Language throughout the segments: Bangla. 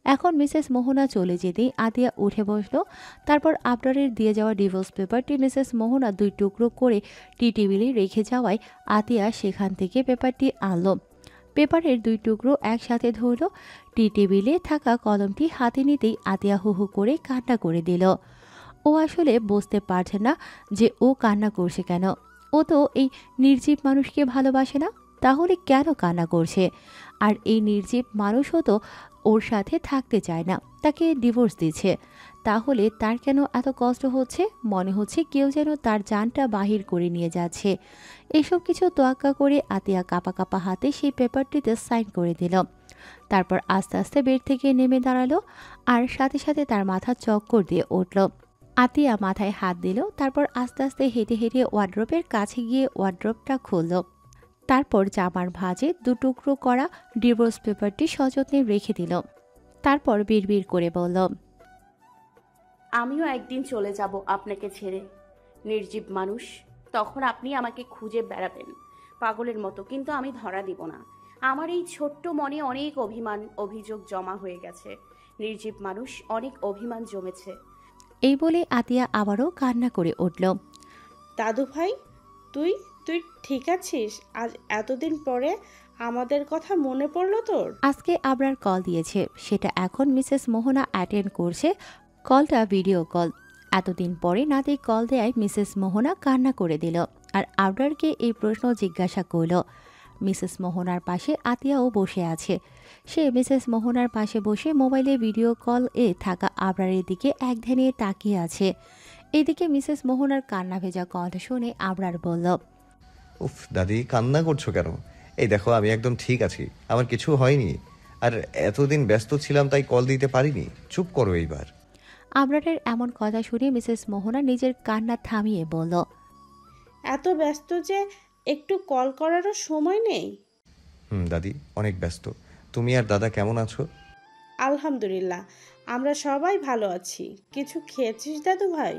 এখন মিসেস মোহনা চলে যেতেই আতিয়া উঠে বসলো। তারপর আবরারের দিয়ে যাওয়া ডিভোর্স পেপারটি মিসেস মোহনা 2 টুকরো করে টি টেবিলে রেখে যাওয়ায় আতিয়া সেখান থেকে পেপারটি আনলো। পেপারের 2 টুকরো একসাথে ধরল। টি টেবিলে থাকা কলমটি হাতে নিতেই আতিয়া হু হু করে কান্না করে দিল। ও আসলে বুঝতে পারছে না যে ও কান্না করছে কেন। ও তো এই নির্জীব মানুষকে ভালোবাসে না, তাহলে কেন কান্না করছে? আর এই নির্জীব মানুষও তো ওর সাথে থাকতে চায় না, তাকে ডিভোর্স দিচ্ছে। তাহলে তার কেন এত কষ্ট হচ্ছে? মনে হচ্ছে কেউ যেন তার জানটা বাহির করে নিয়ে যাচ্ছে। এসব কিছু তোয়াক্কা করে আতিয়া কাঁপা কাঁপা হাতে সেই পেপারটিতে সাইন করে দিল। তারপর আস্তে আস্তে বেড থেকে নেমে দাঁড়ালো, আর সাথে সাথে তার মাথা চক্কর দিয়ে উঠল। আতিয়া মাথায় হাত দিল। তারপর আস্তে আস্তে হেঁটে হেঁটে ওয়ার্ড্রোবের কাছে গিয়ে ওয়ার্ড্রোবটা খুলল। তারপর জামার ভাঁজে 2 টুকরো করা ডিভোর্স পেপারটি সযত্নে রেখে দিল। তারপর বিড়বিড় করে বলল, আমিও একদিন চলে যাব আপনাকে ছেড়ে, নির্জীব মানুষ। তখন আপনি আমাকে খুঁজে বেড়াবেন পাগলের মতো, কিন্তু আমি ধরা দিব না। আমার এই ছোট্ট মনে অনেক অভিমান অভিযোগ জমা হয়ে গেছে। নির্জীব মানুষ, অনেক অভিমান জমেছে। এই বলে আতিয়া আবারও কান্না করে উঠল। দাদু ভাই, তুই তুই ঠিক আছিস? আজ এতদিন পরে আমাদের কথা মনে পড়লো তোর? আজকে আবরার কল দিয়েছে, সেটা এখন মিসেস মোহনা অ্যাটেন্ড করছে। কলটা ভিডিও কল। এতদিন পরে নাতি কল দেয় মিসেস মোহনা কান্না করে দিল, আর আবরারকে এই প্রশ্ন জিজ্ঞাসা করল। মিসেস মোহনার পাশে আতিয়াও বসে আছে। সে মিসেস মোহনার পাশে বসে মোবাইলে ভিডিও কল এ থাকা আবরারের দিকে একধ্যানে তাকিয়ে আছে। এদিকে মিসেস মোহনার কান্না ভেজা কণ্ঠ শুনে আবরার বলল, উফ দাদি, কান্না করছো কেন? এই দেখো, আমি একদম ঠিক আছি, আমার কিছু হয়নি। আর এতদিন ব্যস্ত ছিলাম তাই কল দিতে পারিনি। চুপ করো এইবার। আবরারের এমন কথা শুনে মিসেস মোহনা নিজের কান্না থামিয়ে বলল, এত ব্যস্ত যে একটু কল করারও সময় নেই? দাদি, অনেক ব্যস্ত। তুমি আর দাদা কেমন আছো? আলহামদুলিল্লাহ, আমরা সবাই ভালো আছি। কিছু খেয়েছিস দাদু ভাই?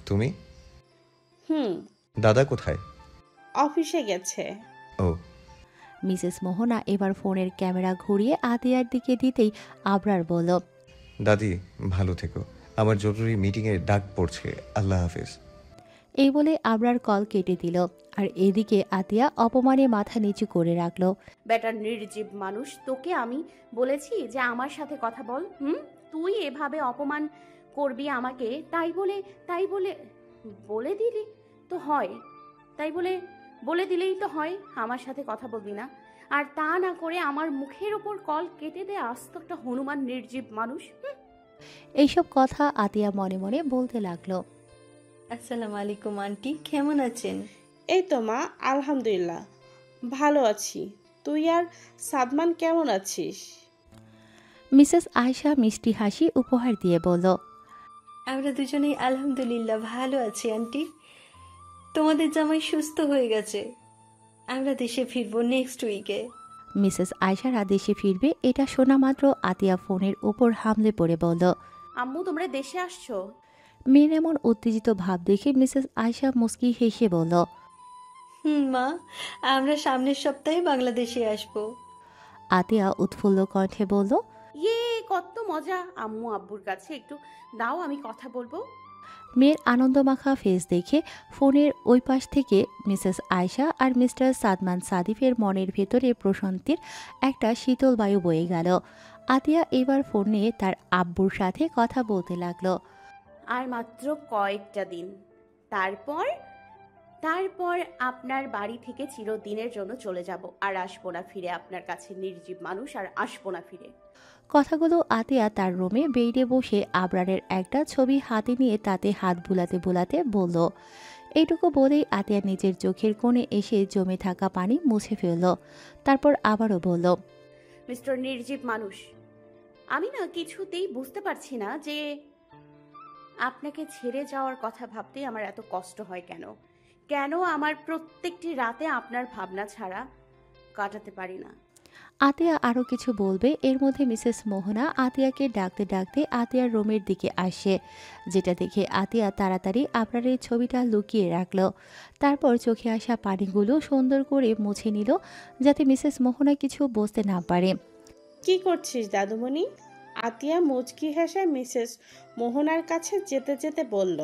তুমি? হুম। দাদা কোথায়? অফিসে গেছে। ও। মিসেস মোহনা এবার ফোনের ক্যামেরা ঘুরিয়ে আতিয়ার দিকে দিতেই আবরার বলল, দাদি, ভালো থেকো। আমার জরুরি মিটিংয়ে ডাক পড়ছে। আল্লাহ হাফেজ। এই বলে আবরার কল কেটে দিল। আর এদিকে আতিয়া অপমানে মাথা নিচু করে রাখল। বেটার নির্জীব মানুষ, তোকে আমি বলেছি যে আমার সাথে কথা বল? তুই এভাবে অপমান করবি আমাকে, তাই বলে বলে দিলি তো হয়। তাই বলে বলে দিলেই তো হয় আমার সাথে কথা বলবি না। আর তা না করে আমার মুখের ওপর কল কেটে দে আস্ত একটা হনুমান নির্জীব মানুষ। এইসব কথা আতিয়া মনে মনে বলতে লাগলো। আসসালামু আলাইকুম আন্টি, কেমন আছেন? এই তো মা, আলহামদুলিল্লাহ ভালো আছি। তুই আর সাদমান কেমন আছিস? মিসেস আয়শা মিষ্টি হাসি উপহার দিয়ে বলল, আমরা দুজনেই আলহামদুলিল্লাহ ভালো আছি আন্টি। তোমাদের জামাই সুস্থ হয়ে গেছে। আমরা দেশে ফিরবো নেক্সট উইকে। মিসেস আয়শারা দেশে ফিরবে এটা শোনা মাত্র আতিয়া ফোনের উপর হামলে পড়ে বলল, আম্মু, তোমরা দেশে আসছো? মেয়ের এমন উত্তেজিত ভাব দেখে মিসেস আয়শা মুস্কি হেসে বলল, মা, আমরা সামনের সপ্তাহে বাংলাদেশে আসবো। আতিয়া উৎফুল্ল কণ্ঠে বলল, ইয়ে, কত মজা! আম্মু আব্বুর কাছে একটু দাও, আমি কথা বলবো। মেয়ের আনন্দমাখা ফেস দেখে ফোনের ওই পাশ থেকে মিসেস আয়শা আর মিস্টার সাদমান সাদিফের মনের ভেতরে প্রশান্তির একটা শীতল বায়ু বয়ে গেল। আতিয়া এবার ফোন নিয়ে তার আব্বুর সাথে কথা বলতে লাগলো। আর মাত্র কয়েকটা দিন, তারপর তারপর আপনার বাড়ি থেকে চিরদিনের জন্য চলে যাব। আর আসবো না ফিরে আপনার কাছে, নির্জীব মানুষ, আর আসবো না ফিরে। কথাগুলো আতিয়া তার রুমে বেডে বসে আবরারের একটা ছবি হাতে নিয়ে তাতে হাত বুলাতে বুলাতে বলল। এইটুকু বলেই আতিয়া নিজের চোখের কোণে এসে জমে থাকা পানি মুছে ফেলল। তারপর আবারও বলল, মিস্টার নির্জীব মানুষ, আমি না কিছুতেই বুঝতে পারছি না যে আপনাকে ছেড়ে যাওয়ার কথা ভাবতেই আমার এত কষ্ট হয় কেন। কেন আমার প্রত্যেকটি রাতে আপনার ভাবনা ছাড়া কাটাতে পারি না। আতিয়া আরও কিছু বলবে এর মধ্যে মিসেস মোহনা আতিয়াকে ডাকতে ডাকতে আতিয়ার রুমের দিকে আসে, যেটা দেখে আতিয়া তাড়াতাড়ি আবরারের ছবিটা লুকিয়ে রাখল। তারপর চোখে আসা পানিগুলো সুন্দর করে মুছে নিল, যাতে মিসেস মোহনা কিছু বুঝতে না পারে। কি করছিস দাদুমণি? আতিয়া মুচকি হেসে মিসেস মোহনার কাছে যেতে যেতে বলল।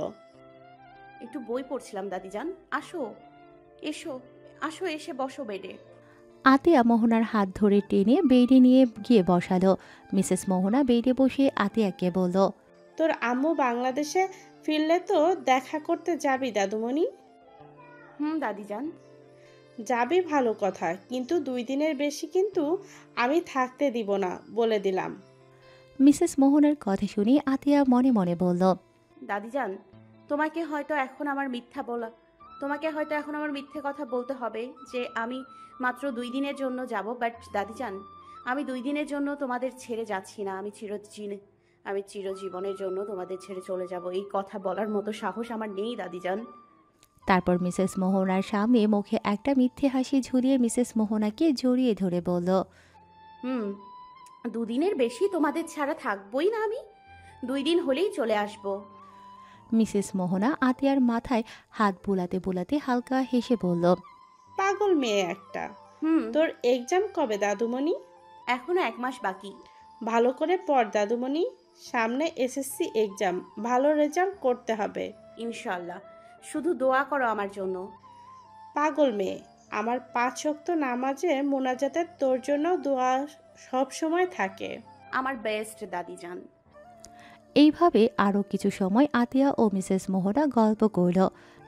একটু বই পড়ছিলাম দাদিজান। আসো, এসো, আসো, এসে বসো বেডে। আতিয়া মোহনার হাত ধরে টেনে বেডে নিয়ে গিয়ে বসালো। মিসেস মোহনা বেডে বসে আতিয়াকে বলল, তোর আম্মু বাংলাদেশে ফিরলে তো দেখা করতে যাবি দাদুমণি? দাদিজান। যাবি ভালো কথা, কিন্তু 2 দিনের বেশি কিন্তু আমি থাকতে দিব না, বলে দিলাম। মিসেস মোহনার কথা শুনে আতিয়া মনে মনে বলল, দাদিজান, তোমাকে হয়তো এখন আমার মিথ্যে কথা বলতে হবে যে আমি মাত্র 2 দিনের জন্য যাব। বাট দাদিজান, আমি 2 দিনের জন্য তোমাদের ছেড়ে যাচ্ছি না। আমি চিরজীবনের জন্য তোমাদের ছেড়ে চলে যাব। এই কথা বলার মতো সাহস আমার নেই দাদিজান। তারপর মিসেস মোহনার সামনে মুখে একটা মিথ্যে হাসি ঝুলিয়ে মিসেস মোহনাকে জড়িয়ে ধরে বলল, 2 দিনের বেশি তোমাদের ছাড়া থাকবই না আমি। 2 দিন হলেই চলে আসব। মিসেস মোহনা আতিয়ার মাথায় হাত বুলাতে বুলাতে হালকা হেসে বলল, পাগল মেয়ে একটা। তোর এক্সাম কবে দাদুমণি? এখনো 1 মাস বাকি। ভালো করে পড় দাদুমণি, সামনে এসএসসি এক্সাম, ভালো রেজাল্ট করতে হবে ইনশাল্লাহ। শুধু দোয়া করো আমার জন্য। পাগল মেয়ে, আমার 5 ওয়াক্ত নামাজে মোনাজাতে তোর জন্য দোয়া সব সময় থাকে। আমার বেস্ট দাদিজান। এইভাবে আরও কিছু সময় আতিয়া ও মিসেস মোহনা গল্প করল।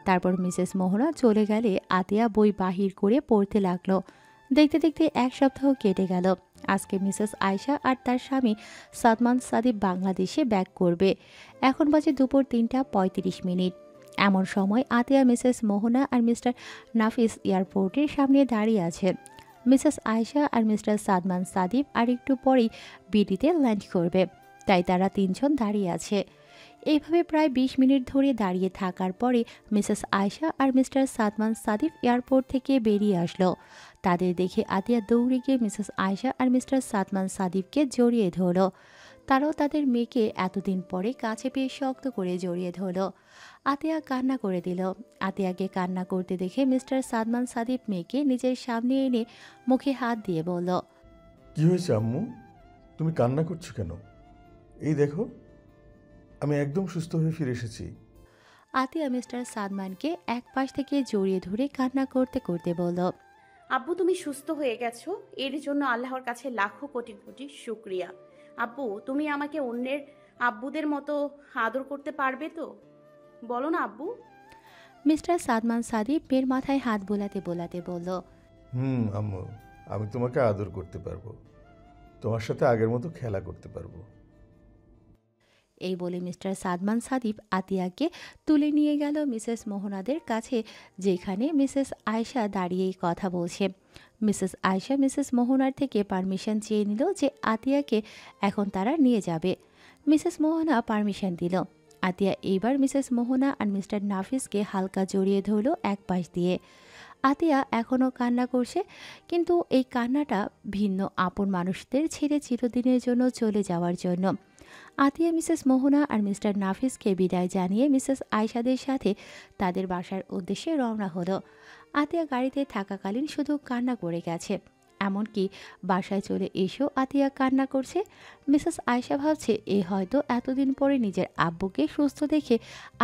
তারপর মিসেস মোহনা চলে গেলে আতিয়া বই বাহির করে পড়তে লাগলো। দেখতে দেখতে 1 সপ্তাহ কেটে গেল। আজকে মিসেস আয়শা আর তার স্বামী সাদমান সাদিব বাংলাদেশে ব্যাক করবে। এখন বাজে দুপুর 3:35। এমন সময় আতিয়া মিসেস মোহনা আর মিস্টার নাফিস এয়ারপোর্টের সামনে দাঁড়িয়ে আছে। মিসেস আয়শা আর মিস্টার সাদমান সাদিব আর একটু পরেই বিডিতে ল্যান্ড করবে, তাই তারা 3 জন দাঁড়িয়ে আছে। এইভাবে প্রায় 20 মিনিট ধরে দাঁড়িয়ে থাকার পরে মিসেস আয়শা আর মিস্টার সাদমান সাদিব এয়ারপোর্ট থেকে বেরিয়ে আসলো। তাদের দেখে আতিয়া দৌড়ে গিয়ে মিসেস আয়শা আর মিস্টার সাদমান সাদিবকে জড়িয়ে ধরল। তারাও তাদের মেয়েকে এতদিন পরে কাছে পেয়ে শক্ত করে জড়িয়ে ধরল। আতিয়া কান্না করে দিল। আতিয়াকে কান্না করতে দেখে মিস্টার সাদমান সাদিব মেয়েকে নিজের সামনে এনে মুখে হাত দিয়ে বলল, কি হয়েছে আম্মু? তুমি কান্না করছো কেন? এই দেখো, আমি একদম সুস্থ হয়ে ফিরে এসেছি। আতিয়া মিস্টার সাদমানকে এক পাশ থেকে জড়িয়ে ধরে কান্না করতে করতে বলল, আব্বু, তুমি সুস্থ হয়ে গেছো, এর জন্য আল্লাহর কাছে লাখো কোটি কোটি শুক্রিয়া। আব্বু, তুমি আমাকে অন্যের আব্বুদের মতো আদর করতে পারবে তো? বলো না আব্বু। মিস্টার সাদমান সাদিব মেয়ের মাথায় হাত বোলাতে বোলাতে বলল, আম্মু, আমি তোমাকে আদর করতে পারবো, তোমার সাথে আগের মতো খেলা করতে পারবো। এই বলে মিস্টার সাদমান সাদিব আতিয়াকে তুলে নিয়ে গেল মিসেস মোহনাদের কাছে, যেখানে মিসেস আয়শা দাঁড়িয়েই কথা বলছে। মিসেস আয়শা মিসেস মোহনার থেকে পারমিশন চেয়ে নিল যে আতিয়াকে এখন তারা নিয়ে যাবে। মিসেস মোহনা পারমিশন দিল। আতিয়া এইবার মিসেস মোহনা আর মিস্টার নাফিসকে হালকা জড়িয়ে ধরল এক পাশ দিয়ে। আতিয়া এখনও কান্না করছে, কিন্তু এই কান্নাটা ভিন্ন আপন মানুষদের ছেড়ে চিরদিনের জন্য চলে যাওয়ার জন্য। আতিয়া মিসেস মোহনা আর মিস্টার নাফিসকে বিদায় জানিয়ে মিসেস আয়শাদের সাথে তাদের বাসার উদ্দেশ্যে রওনা হলো। আতিয়া গাড়িতে থাকাকালীন শুধু কান্না করে গেছে, এমনকি বাসায় চলে এসেও আতিয়া কান্না করছে। মিসেস আয়শা ভাবছে এ হয়তো এতদিন পরে নিজের আব্বুকে সুস্থ দেখে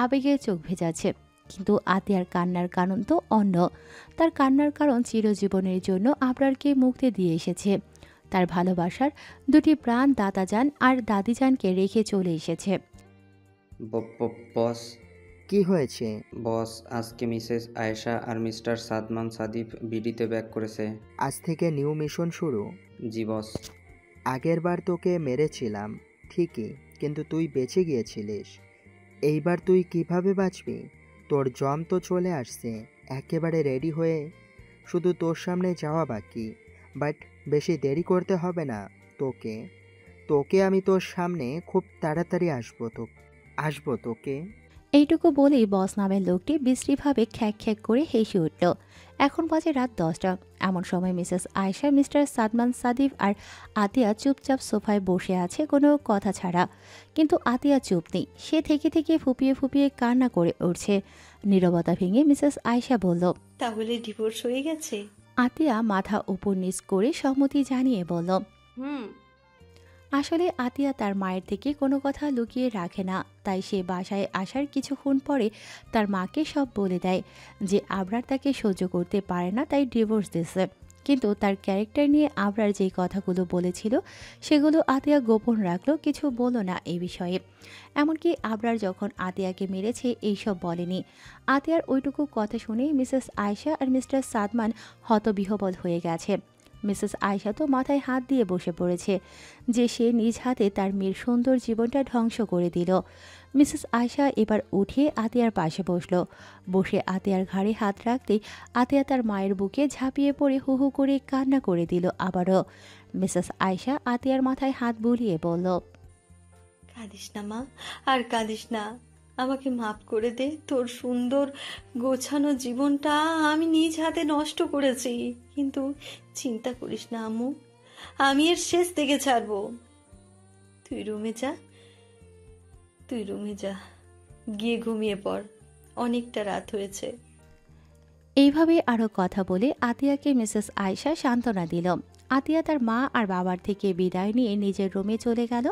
আবেগে চোখ ভেজাচ্ছে, কিন্তু আতিয়ার কান্নার কারণ তো অন্য। তার কান্নার কারণ চিরজীবনের জন্য আবরারকে মুক্তি দিয়ে এসেছে। তার ভালোবাসার 2টি প্রাণ দাদাজান আর দাদিজানকে রেখে চলে এসেছে। বস, কি হয়েছে? বস, আজকে মিসেস আয়েশা আর মিস্টার সাদমান সাদিব বিডিতে ব্যাক করেছে। আজ থেকে নিউ মিশন শুরু? জি বস। আগেরবার তোকে মেরেছিলাম ঠিকই, কিন্তু তুই বেঁচে গিয়েছিলিস। এইবার তুই কিভাবে বাঁচবি? তোর জম তো চলে আসছে, একেবারে রেডি হয়ে শুধু তোর সামনে যাওয়া বাকি। বাট বেশি দেরি করতে হবে না তোকে আমি তোর সামনে খুব তাড়াতাড়ি আসবো তোকে। এইটুকু বলেই বস নামের লোকটি বিশ্রীভাবে খ্যাক খ্যাক করে হেসে উঠল। এখন বাজে রাত 10টা। এমন সময় মিসেস আয়শা মিস্টার সাদমান সাদিব আর আতিয়া চুপচাপ সোফায় বসে আছে কোনো কথা ছাড়া, কিন্তু আতিয়া চুপ নেই। সে থেকে থেকে ফুপিয়ে ফুপিয়ে কান্না করে উঠছে। নীরবতা ভেঙে মিসেস আয়শা বলল, তাহলে ডিভোর্স হয়ে গেছে? আতিয়া মাথা উপর নিচ করে সম্মতি জানিয়ে বলল, আসলে আতিয়া তার মায়ের থেকে কোনো কথা লুকিয়ে রাখে না, তাই সে বাসায় আসার কিছুক্ষণ পরে তার মাকে সব বলে দেয় যে আবরার তাকে সহ্য করতে পারে না, তাই ডিভোর্স দিয়েছে। কিন্তু তার ক্যারেক্টার নিয়ে আবরার যেই কথাগুলো বলেছিল সেগুলো আতিয়া গোপন রাখলো, কিছু বলল না এই বিষয়ে। এমনকি আবরার যখন আতিয়াকে মেরেছে এইসব বলেনি। আতিয়ার ওইটুকু কথা শুনেই মিসেস আয়েশা আর মিস্টার সাদমান হতবিহ্বল হয়ে গেছে। মিসেস আয়েশা তো মাথায় হাত দিয়ে বসে পড়েছে যে সে নিজ হাতে তার মেয়ের সুন্দর জীবনটা ধ্বংস করে দিল। মিসেস আয়েশা এবার উঠে আতিয়ার পাশে বসে আতিয়ার ঘাড়ে হাত রাখতেই আতিয়া তার মায়ের বুকে ঝাঁপিয়ে পড়ে হু হু করে কান্না করে দিল আবারও। মিসেস আয়েশা আতিয়ার মাথায় হাত বুলিয়ে বলল, কাঁদিস না মা, আর কাঁদিস না। আমাকে মাফ করে দে। তোর সুন্দর গোছানো জীবনটা আমি নিজ হাতে নষ্ট করেছি, কিন্তু চিন্তা করিস না আম্মু, আমি এর শেষ দেখে ছাড়বো। তুই রুমে যা, গিয়ে ঘুমিয়ে পড়, অনেকটা রাত হয়েছে। এইভাবে আরও কথা বলে আতিয়াকে মিসেস আয়েশা সান্ত্বনা দিল। আতিয়া তার মা আর বাবার থেকে বিদায় নিয়ে নিজের রুমে চলে গেল।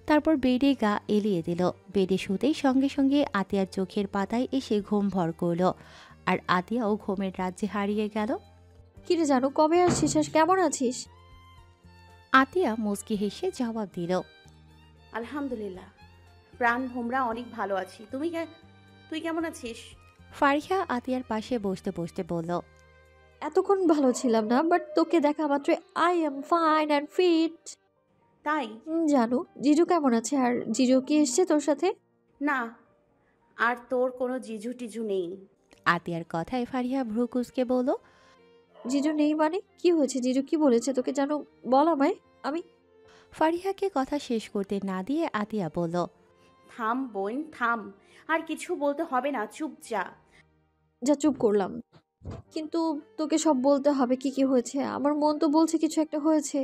তারপর বেডে গা এলিয়ে দিল। বেডে শুতেই সঙ্গে সঙ্গে আতিয়ার চোখের পাতায় এসে ঘুম ভর করল, আর আতিয়াও ঘুমের রাজ্যে হারিয়ে গেল। কিরে জানো, কবে আসছিস আর কেমন আছিস? আতিয়া মুচকি হেসে জবাব দিল, আলহামদুলিল্লাহ প্রাণ ভোমরা অনেক ভালো আছি। তুই কেমন আছিস? ফারিহা আতিয়ার পাশে বসতে বসতে বলল, এতক্ষণ ভালো ছিলাম না, বাট তোকে দেখা মাত্র I am fine and fit. তাই? জানো জিজু কেমন আছে? আর জিজু কি এসছে তোর সাথে? না, আর তোর কোনো জিজু টিজু নেই। আতিয়ার কথায় ফারিহা ভ্রু কুঁচকে বলল, জিজু নেই মানে কি হয়েছে? জিজু কি বলেছে তোকে জানো? বল আমায়। আমি ফারিহাকে কথা শেষ করতে না দিয়ে আতিয়া বলল, থাম বোন থাম, আর কিছু বলতে হবে না, চুপ যা। যা চুপ করলাম, কিন্তু তোকে সব বলতে হবে কি কি হয়েছে। আমার মন তো বলছে কিছু একটা হয়েছে।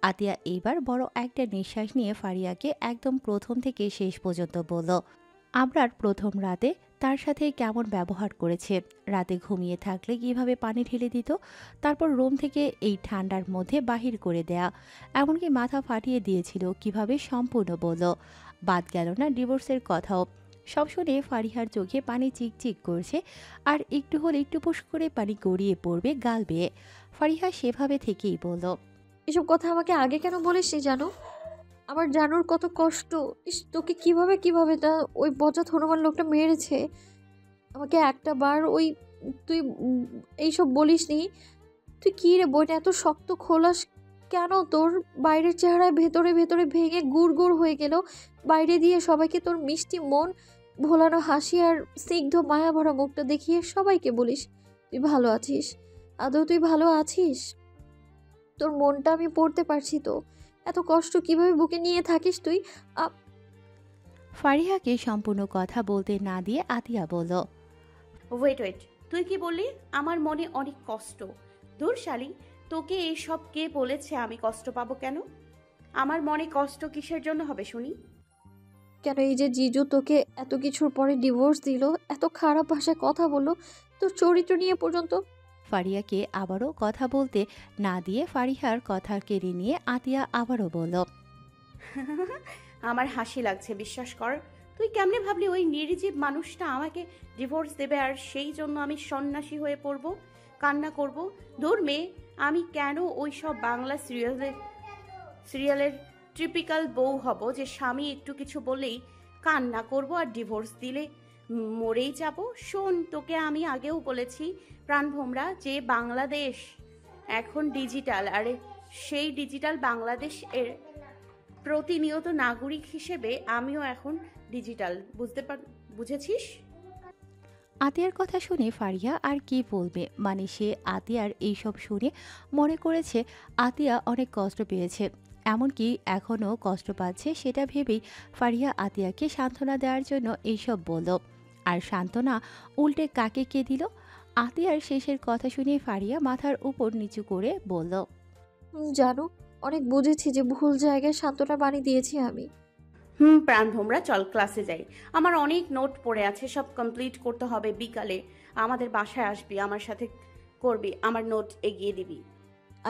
আতিয়া এইবার বড় একটা নিঃশ্বাস নিয়ে ফারিয়াকে একদম প্রথম থেকে শেষ পর্যন্ত বলল। আবরার প্রথম রাতে তার সাথে কেমন ব্যবহার করেছে, রাতে ঘুমিয়ে থাকলে কিভাবে পানি ঢেলে দিত, তারপর রুম থেকে এই ঠান্ডার মধ্যে বাহির করে দেয়া, এমনকি মাথা ফাটিয়ে দিয়েছিল কিভাবে, সম্পূর্ণ বলল। বাদ গেল না ডিভোর্সের কথাও। সব শুনে ফারিহার চোখে পানি চিকচিক করছে, আর একটু হলে টুপুস করে পানি গড়িয়ে পড়বে গাল বেয়ে। ফারিহা সেভাবে থেকেই বলল, এসব কথা আমাকে আগে কেন বলিসনি? জানো আমার জানুর কত কষ্ট। ইস, তোকে কিভাবে তা ওই বজ্জাত হনুমান লোকটা মেরেছে। আমাকে একটা বার ওই তুই এইসব বলিসনি। তুই কি রে বোন, এত শক্ত খোলাস কেন? তোর বাইরের চেহারায় ভেতরে ভেতরে ভেঙে গুড় গুড় হয়ে গেল, বাইরে দিয়ে সবাইকে তোর মিষ্টি মন ভোলানো হাসি আর স্নিগ্ধ মায়া ভরা মুখটা দেখিয়ে সবাইকে বলিস তুই ভালো আছিস। আদৌ তুই ভালো আছিস? তোর মনটা আমি পড়তে পারছি তো। এত কষ্ট কিভাবে বুকে নিয়ে থাকিস তুই? ফারিহাকে সম্পূর্ণ কথা বলতে না দিয়ে আতিয়া বলল, ওয়েট, তুই কি বললি? আমার মনে অনেক কষ্ট? দূর শালি, তোকে এইসব কে বলেছে আমি কষ্ট পাবো কেন? আমার মনে কষ্ট কিসের জন্য হবে শুনি? কেন এই যে জিজু তোকে এত কিছুর পরে ডিভোর্স দিল, এত খারাপ ভাষায় কথা বললো, তোর চরিত্র নিয়ে পর্যন্ত। ফারিয়াকে আবারও কথা বলতে না দিয়ে ফারিহার কথা কেড়ে নিয়ে আতিয়া আবারও বলল, আমার হাসি লাগছে, বিশ্বাস কর। তুই কেমনে ভাবলি ওই নির্জীব মানুষটা আমাকে ডিভোর্স দেবে আর সেই জন্য আমি সন্ন্যাসী হয়ে পড়ব, কান্না করব? দূর মেয়ে, আমি কেন ওই সব বাংলা সিরিয়ালের টিপিক্যাল বউ হব যে স্বামী একটু কিছু বললেই কান্না করব আর ডিভোর্স দিলে মরেই যাব? শোন, তোকে আমি আগেও বলেছি প্রাণভোমরা যে বাংলাদেশ এখন ডিজিটাল, আরে সেই ডিজিটাল বাংলাদেশ এর প্রতিনিয়ত নাগরিক হিসেবে আমিও এখন ডিজিটাল, বুঝেছিস? আতিয়ার কথা শুনে ফারিয়া আর কি বলবে, মানে সে আতিয়ার এইসব শুনে মনে করেছে আতিয়া অনেক কষ্ট পেয়েছে, এমনকি এখনও কষ্ট পাচ্ছে, সেটা ভেবেই ফারিয়া আতিয়াকে সান্ত্বনা দেওয়ার জন্য এইসব বলল। আর সান্ত্বনা উল্টে কাকে কে দিল? আতিয়ার শেষের কথা শুনে ফারিয়া মাথার উপর নিচু করে বলল, জানো অনেক বুঝেছি যে ভুল জায়গায় সান্ত্বনা বাণী দিয়েছি আমি। প্রাণভোমরা চল ক্লাসে যাই, আমার অনেক নোট পড়ে আছে, সব কমপ্লিট করতে হবে। বিকালে আমাদের বাসায় আসবি, আমার সাথে করবি, আমার নোট এগিয়ে দিবি।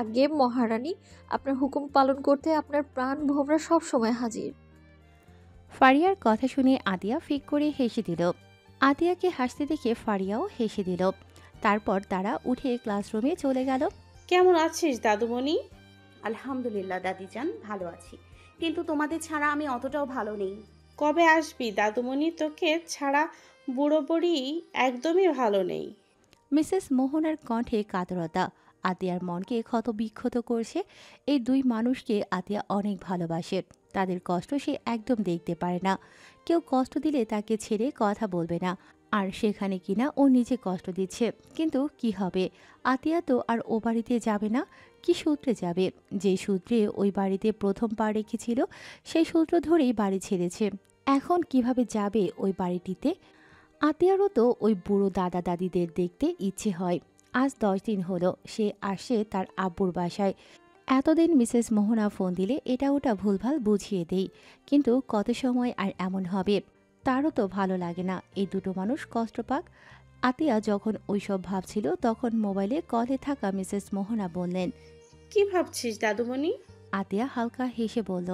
আগে মহারানী, আপনার হুকুম পালন করতে আপনার প্রাণ ভোমরা সব সময় হাজির। ফারিয়ার কথা শুনে আতিয়া ফিক করে হেসে দিল। আতিয়াকে হাসতে দেখে ফারিয়াও হেসে দিল। তারপর তারা উঠে ক্লাসরুমে চলে গেল। কেমন আছিস দাদুমণি? আলহামদুলিল্লাহ দাদিজান, ভালো আছি, কিন্তু তোমাদের ছাড়া আমি অতটাও ভালো নেই। কবে আসবি দাদুমণি? তোকে ছাড়া বুড়ো বুড়ি একদমই ভালো নেই। মিসেস মোহনার কণ্ঠে কাতরতা আতিয়ার মনকে ক্ষত বিক্ষত করছে। এই দুই মানুষকে আতিয়া অনেক ভালোবাসে। তাদের কষ্ট সে একদম দেখতে পারে না। কেউ কষ্ট দিলে তাকে ছেড়ে কথা বলবে না, আর সেখানে কিনা ও নিজে কষ্ট দিচ্ছে। কিন্তু কি হবে, আতিয়া তো আর ও বাড়িতে যাবে না। কি সূত্রে যাবে? যে সূত্রে ওই বাড়িতে প্রথম পা রেখেছিল সেই সূত্র ধরেই বাড়ি ছেড়েছে। এখন কিভাবে যাবে ওই বাড়িটিতে? আতিয়ারও তো ওই বুড়ো দাদা দাদিদের দেখতে ইচ্ছে হয়। আজ 10 দিন হলো সে আসে তার আব্বুর বাসায়। এতদিন মিসেস মোহনা ফোন দিলে এটা ওটা ভুলভাল বুঝিয়ে দেই, কিন্তু কত সময় আর এমন হবে? তারও তো ভালো লাগে না এই দুটো মানুষ কষ্ট পাক। আতিয়া যখন ওইসব ভাবছিল তখন মোবাইলে কলে থাকা মিসেস মোহনা বললেন। কি ভাবছিস দাদুমণি? আতিয়া হালকা হেসে বলল,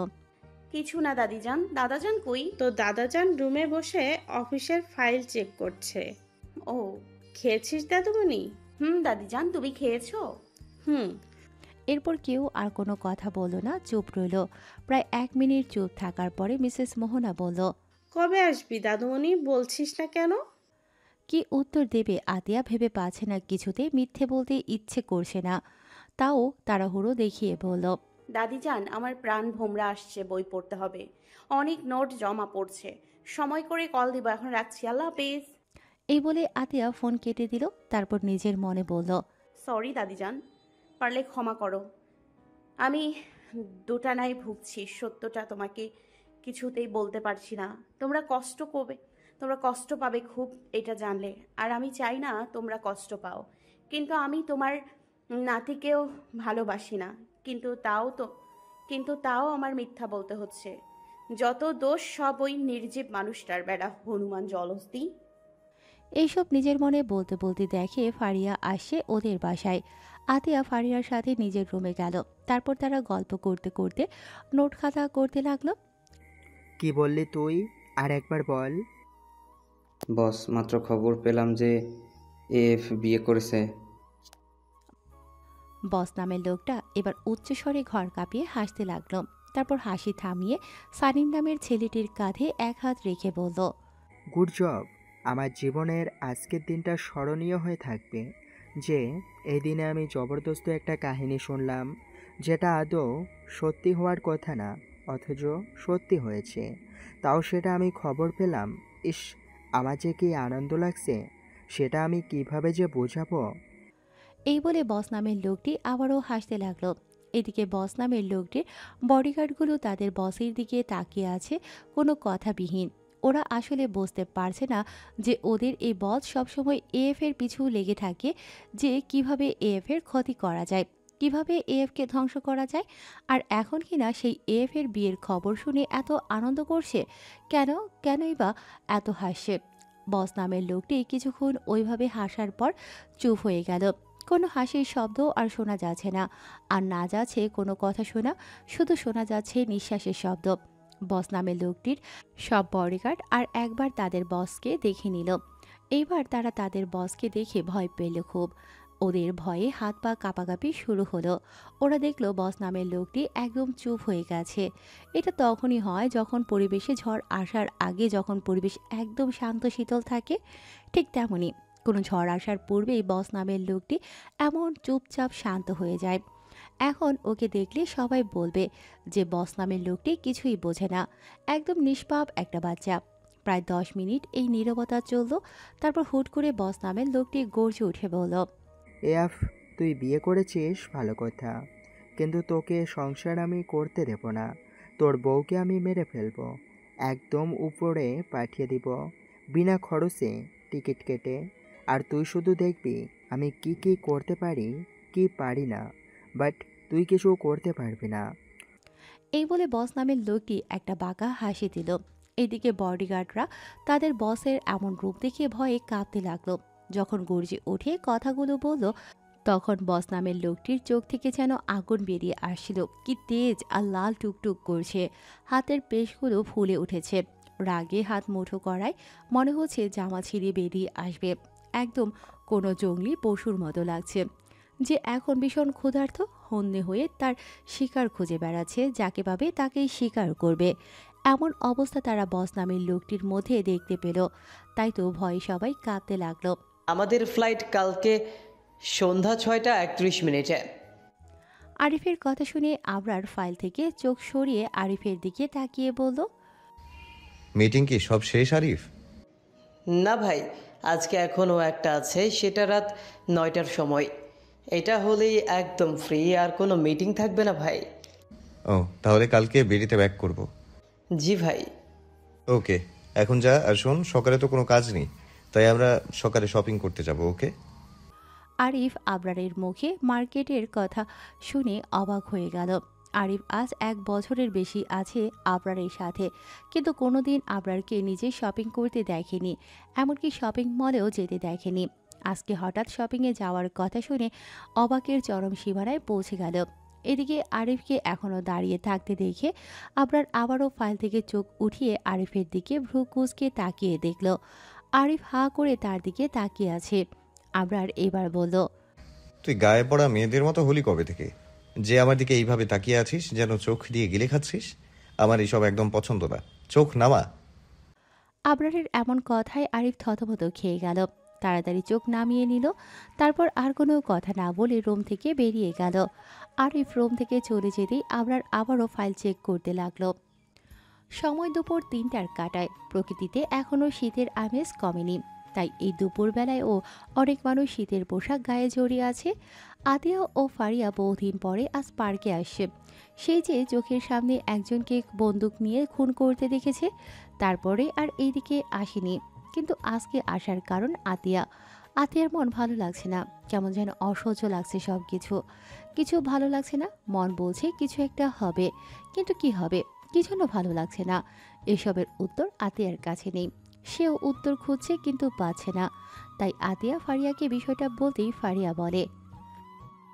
কিছু না দাদিজান। দাদাজান কই? তো দাদাজান রুমে বসে অফিসের ফাইল চেক করছে। ও, খেয়েছিস দাদুমণি? দাদিজান, তুমি খেয়েছো? হুম। এরপর কেউ আর কোনো কথা বলল না, চুপ রইল। প্রায় 1 মিনিট চুপ থাকার পরে মিসেস মোহনা বলল, কবে আসবি দাদুমণি? বলছিস না কেন? কি উত্তর দেবে আতিয়া ভেবে পাচ্ছে না, কিছুতে মিথ্যে বলতে ইচ্ছে করছে না। তাও তাড়াহুড়ো দেখিয়ে বলল, দাদিজান, আমার প্রাণ ভোমরা আসছে, বই পড়তে হবে, অনেক নোট জমা পড়ছে। সময় করে কল দিব, এখন রাখছি, আল্লাহ হাফেজ। এই বলে আতিয়া ফোন কেটে দিল। তারপর নিজের মনে বলল, সরি দাদিজান, পারলে ক্ষমা করো। আমি দুটানায় ভুগছি, সত্যটা তোমাকে কিছুতেই বলতে পারছি না। তোমরা কষ্ট পাবে খুব, এটা জানলে। আর আমি চাই না তোমরা কষ্ট পাও, কিন্তু আমি তোমার নাতিকেও ভালোবাসি না। কিন্তু তাও আমার মিথ্যা বলতে হচ্ছে। যত দোষ সব ওই নির্জীব মানুষটার, বেড়া হনুমান জলস্তি। এইসব নিজের মনে বলতে বলতে দেখে ফারিয়া আসে ওদের বাসায়। আতিয়া ফারিয়ার সাথে নিজের রুমে গেল। তারপর তারা গল্প করতে করতে নোট খাতা করতে লাগলো। কি বললি তুই? আর একবার বল। বস, মাত্র খবর পেলাম যে এএফ বিয়ে করেছে। বস নামের লোকটা এবার উচ্চস্বরে ঘর কাঁপিয়ে হাসতে লাগলো। তারপর হাসি থামিয়ে সানিম নামের ছেলেটির কাঁধে এক হাত রেখে বলল, গুড জব। আমার জীবনের আজকের দিনটা স্মরণীয় হয়ে থাকবে, যে এই দিনে আমি জবরদস্ত একটা কাহিনী শুনলাম, যেটা আদৌ সত্যি হওয়ার কথা না, অথচ সত্যি হয়েছে। তাও সেটা আমি খবর পেলাম। ইস, আমার যে কি আনন্দ লাগছে, সেটা আমি কিভাবে যে বোঝাবো। এই বলে বস নামের লোকটি আবারও হাসতে লাগলো। এদিকে বস নামের লোকটির বডিগার্ডগুলো তাদের বসের দিকে তাকিয়ে আছে কোনো কথাবিহীন। ওরা আসলে বুঝতে পারছে না যে ওদের এই বস সবসময় এএফ এর পিছু লেগে থাকে, যে কিভাবে এএফ এর ক্ষতি করা যায়, কিভাবে এএফকে ধ্বংস করা যায়। আর এখন কিনা সেই এএফ এর বিয়ের খবর শুনে এত আনন্দ করছে। কেনই বা এত হাসছে? বস নামের লোকটি কিছুক্ষণ ওইভাবে হাসার পর চুপ হয়ে গেল। কোনো হাসির শব্দ আর শোনা যাচ্ছে না, আর না যাচ্ছে কোনো কথা শোনা, শুধু শোনা যাচ্ছে নিঃশ্বাসের শব্দ। বস নামের লোকটির সব বডিগার্ড আর একবার তাদের বসকে দেখে নিল। এইবার তারা তাদের বসকে দেখে ভয় পেল খুব। ওদের ভয়ে হাত পা কাঁপাকাঁপি শুরু হলো। ওরা দেখলো বস নামের লোকটি একদম চুপ হয়ে গেছে। এটা তখনই হয় যখন পরিবেশে ঝড় আসার আগে, যখন পরিবেশ একদম শান্ত শীতল থাকে, ঠিক তেমনই কোনো ঝড় আসার পূর্বেই বস নামের লোকটি এমন চুপচাপ শান্ত হয়ে যায়। এখন ওকে দেখলে সবাই বলবে যে বস নামের লোকটি কিছুই বোঝে না, একদম নিষ্পাপ একটা বাচ্চা। প্রায় 10 মিনিট এই নীরবতা চলল। তারপর হুট করে বস নামের লোকটি গর্জে উঠে বলল, এফ, তুই বিয়ে করেছিস ভালো কথা, কিন্তু তোকে সংসার আমি করতে দেব না। তোর বউকে আমি মেরে ফেলবো, একদম উপরে পাঠিয়ে দিব বিনা খরচে টিকিট কেটে। আর তুই শুধু দেখবি আমি কি কি করতে পারি, কি পারি না, বাট তুই কিছু করতে পারবি না। এই বলে বস নামের লোকটি একটা বাঁকা হাসি দিল। এদিকে বডিগার্ডরা তাদের বসের এমন রূপ দেখে ভয়ে কাঁপতে লাগলো। যখন গর্জে উঠে কথাগুলো বলল, তখন বস নামের লোকটির চোখ থেকে যেন আগুন বেরিয়ে আসছিল। কি তেজ আর লাল টুকটুক করছে, হাতের পেশগুলো ফুলে উঠেছে। রাগে হাত মুঠো করায় মনে হচ্ছে জামা ছিঁড়ে বেরিয়ে আসবে। একদম কোনো জঙ্গলি পশুর মতো লাগছে, যে এখন ভীষণ ক্ষুধার্ত, হন্যে হয়ে তার শিকার খুঁজে বেড়াচ্ছে, যাকে পাবে তাকেই শিকার করবে। এমন অবস্থা তারা বস নামের লোকটির মধ্যে দেখতে পেল। তাই তো ভয়ে সবাই কাঁপতে লাগলো। আমাদের ফ্লাইট কালকে সন্ধ্যা 6:31। আরিফের কথা শুনে আবরার ফাইল থেকে চোখ সরিয়ে আরিফের দিকে তাকিয়ে বলল, মিটিং কি সব শেষ আরিফ? না ভাই, আজকে এখনও একটা আছে, সেটা রাত 9টার সময়। এটা হলেই একদম ফ্রি, আর কোনো মিটিং থাকবে না ভাই। ও, তাহলে কালকে বেরিতে ব্যাক করব। জি ভাই। ওকে, এখন যা। আর শোন, সকালে তো কোনো কাজ নেই, তাই আমরা সকালে শপিং করতে যাব। ওকে? আরিফ আবরারের মুখে মার্কেটের কথা শুনে অবাক হয়ে গেল। আরিফ আজ 1 বছরের বেশি আছে আবরারের সাথে, কিন্তু কোনোদিন আবরারকে নিজে শপিং করতে দেখেনি, এমনকি শপিং মলেও যেতে দেখেনি। আজকে হঠাৎ শপিংয়ে যাওয়ার কথা শুনে অবাকের চরম সীমানায় পৌঁছে গেল। এদিকে আরিফকে এখনও দাঁড়িয়ে থাকতে দেখে আবরার আবারও ফাইল থেকে চোখ উঠিয়ে আরিফের দিকে ভ্রু কুঁচকে তাকিয়ে দেখল। আরিফ হাঁ করে তার দিকে তাকিয়ে আছে। আবরার এবার বলল, তুই গায়ে পড়া মেয়েদের মতো হলি কবে থেকে, যে আমার দিকে এইভাবে তাকিয়ে আছিস, যেন চোখ দিয়ে গিলে খাচ্ছিস? আমার এইসব একদম পছন্দ না, চোখ নামা। আবরারের এমন কথায় আরিফ থতমত খেয়ে গেল। তাড়াতাড়ি চোখ নামিয়ে নিল, তারপর আর কোনো কথা না বলে রুম থেকে বেরিয়ে গেল। আরিফ রুম থেকে চলে যেতেই আবরার আবারও ফাইল চেক করতে লাগলো। সময় দুপুর 3টার কাটায়। প্রকৃতিতে এখনও শীতের আমেজ কমেনি, তাই এই দুপুরবেলায়ও অনেক মানুষ শীতের পোশাক গায়ে জড়িয়ে আছে। আতিয়া ও ফারিয়া বহুদিন পরে আজ পার্কে আসছে। সেই যে চোখের সামনে একজনকে বন্দুক নিয়ে খুন করতে দেখেছে, তারপরে আর এইদিকে আসেনি। কিন্তু আজকে আসার কারণ আতিয়ার মন ভালো লাগছে না, কেমন যেন অসহ্য লাগছে। সব কিছু ভালো লাগছে না। মন বলছে কিছু একটা হবে, কিন্তু কি হবে? কি জন্য ভালো লাগছে না? এসবের উত্তর আতিয়ার কাছে নেই। সেও উত্তর খুঁজছে, কিন্তু পাচ্ছে না। তাই আতিয়া ফারিয়াকে বিষয়টা বলতেই ফারিয়া বলে,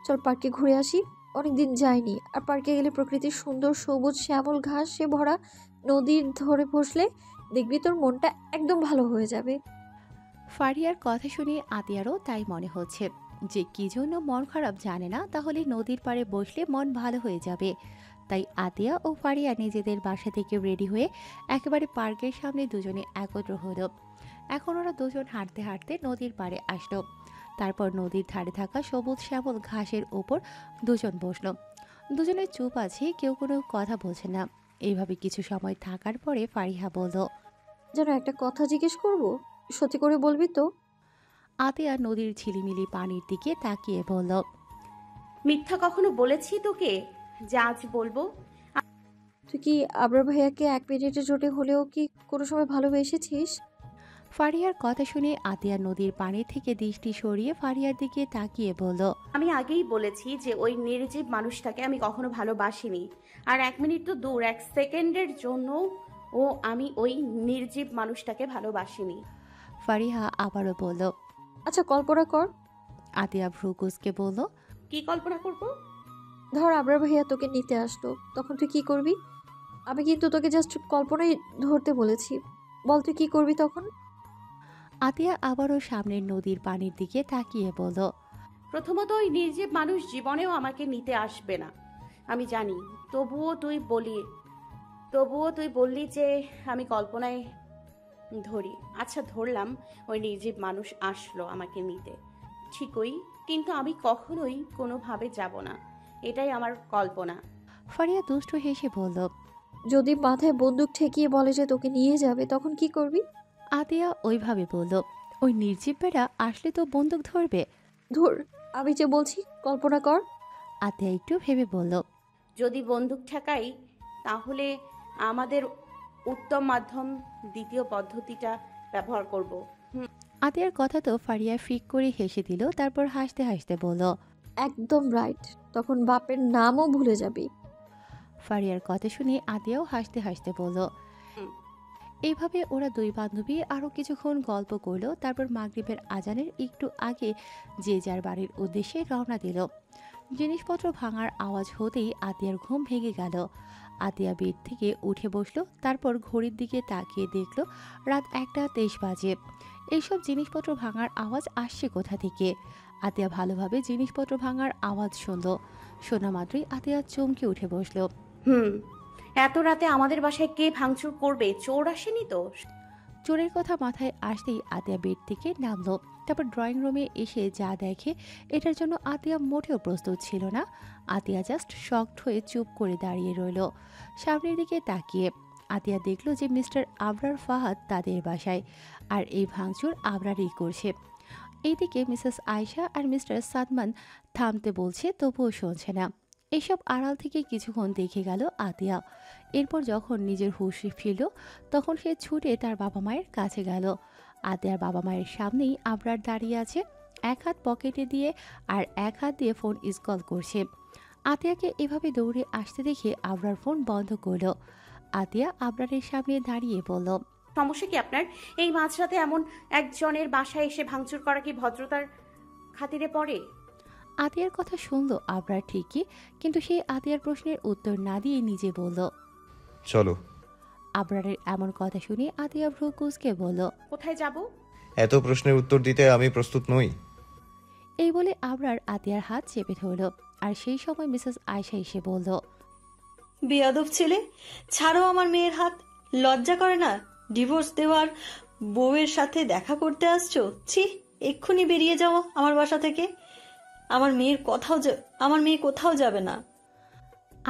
চল পার্কে ঘুরে আসি, অনেকদিন যাইনি। আর পার্কে গেলে প্রকৃতির সুন্দর সবুজ শ্যামল ঘাসে ভরা নদীর ধরে বসলে দেখবি তোর মনটা একদম ভালো হয়ে যাবে। ফারিয়ার কথা শুনে আতিয়ারও তাই মনে হচ্ছে, যে কি জন্য মন খারাপ জানে না, তাহলে নদীর পাড়ে বসলে মন ভালো হয়ে যাবে। তাই আতিয়া ও ফারিয়া নিজেদের বাসা থেকে রেডি হয়ে একেবারে পার্কের সামনে দুজনে একত্র হলো। এখন ওরা দুজন হাঁটতে হাঁটতে নদীর পাড়ে আসলো। তারপর নদীর ধারে থাকা সবুজ শ্যামল ঘাসের ওপর দুজন বসলো। দুজনে চুপ আছে, কেউ কোনো কথা বলছে না। এইভাবে কিছু সময় থাকার পরে ফারিহা বলল, যেন একটা কথা জিজ্ঞেস করব, সত্যি করে বলবি তো? আতিয়া নদীর ঝিলিমিলি পানির দিকে তাকিয়ে বলল, মিথ্যা কখনো বলেছি তোকে যে আজ বলবো? তুই কি আবরার ভাইয়াকে 1 মিনিটের জোটে হলেও কি কোনো সময় ভালোবেসেছিস? ফারিয়ার কথা শুনে আতিয়া নদীর পানি থেকে দৃষ্টি সরিয়ে ফারিয়ার দিকে তাকিয়ে বলল, আমি আগেই বলেছি যে ওই নির্জীব মানুষটাকে আমি কখনো ভালোবাসিনি। আর 1 মিনিট তো দূর, 1 সেকেন্ডের জন্য আমি ওই নির্জীব মানুষটাকে ভালোবাসিনি। ফারিহা আবারও বলল, আচ্ছা কল্পনা কর। আতিয়া ভ্রু কুঁচকে বলল, কি কল্পনা করব? ধর আবরার ভাইয়া তোকে নিতে আসলো, তখন তুই কি করবি? আমি কিন্তু তোকে জাস্ট কল্পনাই ধরতে বলেছি, বল তুই কি করবি তখন? আতিয়া আবারও সামনের নদীর পানির দিকে তাকিয়ে বলল, প্রথমত ওই নির্জীব মানুষ জীবনেও আমাকে নিতে আসবে না, আমি জানি। তবুও তুই বললি যে আমি কল্পনায় ধরি। আচ্ছা ধরলাম ওই নির্জীব মানুষ আসলো আমাকে নিতে, ঠিকই, কিন্তু আমি কখনোই কোনোভাবে যাব না, এটাই আমার কল্পনা। ফারিয়া দুষ্ট হেসে বলল, যদি মাথায় বন্দুক ঠেকিয়ে বলে যে তোকে নিয়ে যাবে, তখন কি করবি? আতিয়া ওইভাবে বলল, ওই নির্জীব বেড়া আসলে তো বন্দুক ধরবে। ধর, আমি যে বলছি কল্পনা কর। আতিয়া একটু ভেবে বলল, যদি বন্দুক ঠেকাই তাহলে আমাদের উত্তম মাধ্যম দ্বিতীয় পদ্ধতিটা ব্যবহার করব। আতিয়ার কথা তো ফারিয়া ফিক করে হেসে দিল। তারপর হাসতে হাসতে বলল, একদম রাইট, তখন বাপের নামও ভুলে যাবি। ফারিয়ার কথা শুনে আতিয়াও হাসতে হাসতে বলল, এইভাবে ওরা দুই বান্ধবী আরও কিছুক্ষণ গল্প করলো। তারপর মাগরিবের আজানের একটু আগে যে যার বাড়ির উদ্দেশ্যে রওনা দিল। জিনিসপত্র ভাঙার আওয়াজ হতেই আতিয়ার ঘুম ভেঙে গেল। আতিয়া বেড থেকে উঠে বসলো। তারপর ঘড়ির দিকে তাকিয়ে দেখলো রাত 1:23 বাজে। এইসব জিনিসপত্র ভাঙার আওয়াজ আসছে কোথা থেকে? আতিয়া ভালোভাবে জিনিসপত্র ভাঙার আওয়াজ শুনলো। শোনা মাত্রই আতিয়া চমকে উঠে বসলো। এত রাতে আমাদের বাসায় কে ভাঙচুর করবে? চোর আসেনি তো? চোরের কথা মাথায় আসতেই আতিয়া বেড থেকে নামলো। তারপর ড্রয়িং রুমে এসে যা দেখে এটার জন্য আতিয়া মোটেও প্রস্তুত ছিল না। আতিয়া জাস্ট শকড হয়ে চুপ করে দাঁড়িয়ে রইল সামনের দিকে তাকিয়ে। আতিয়া দেখলো যে মিস্টার আবরার ফাহাদ তাদের বাসায়, আর এই ভাঙচুর আবরারই করছে। এইদিকে মিসেস আয়েশা আর মিস্টার সাদমান থামতে বলছে, তবুও শুনছে না। এইসব আড়াল থেকে কিছুক্ষণ দেখে গেল আতিয়া। এরপর যখন নিজের হুঁশ ফিরল তখন সে ছুটে তার বাবা মায়ের কাছে গেল। আতিয়ার বাবা মায়ের সামনেই আবরার দাঁড়িয়ে আছে, এক হাত পকেটে দিয়ে আর এক হাত দিয়ে ফোন কল করছে। আতিয়াকে এভাবে দৌড়ে আসতে দেখে আবরার ফোন বন্ধ করল। আতিয়া আবরারের সামনে দাঁড়িয়ে বলল, সমস্যা কি আপনার? এই মাঝরাতে এমন একজনের বাসায় এসে ভাঙচুর করা কি ভদ্রতার খাতিরে পড়ে? আতিয়ার কথা শুনল আবরার ঠিকই, কিন্তু সে আতিয়ার প্রশ্নের উত্তর না দিয়ে নিজে বলল, চলো। আবরারের এমন কথা শুনে আতিয়া ভ্রু কুঁচকে বলল, কোথায় যাব? এত প্রশ্নের উত্তর দিতে আমি প্রস্তুত নই। এই বলে আবরার আতিয়ার হাত চেপে ধরল। আর সেই সময় মিসেস আয়েশা এসে বলল, বেয়াদব ছেলে, ছাড়ো আমার মেয়ের হাত। লজ্জা করে না? ডিভোর্স দেওয়ার বউয়ের সাথে দেখা করতে আসছো? ছি, এক্ষুনি বেরিয়ে যাও আমার বাসা থেকে। আমার মেয়ে কোথাও যাবে না।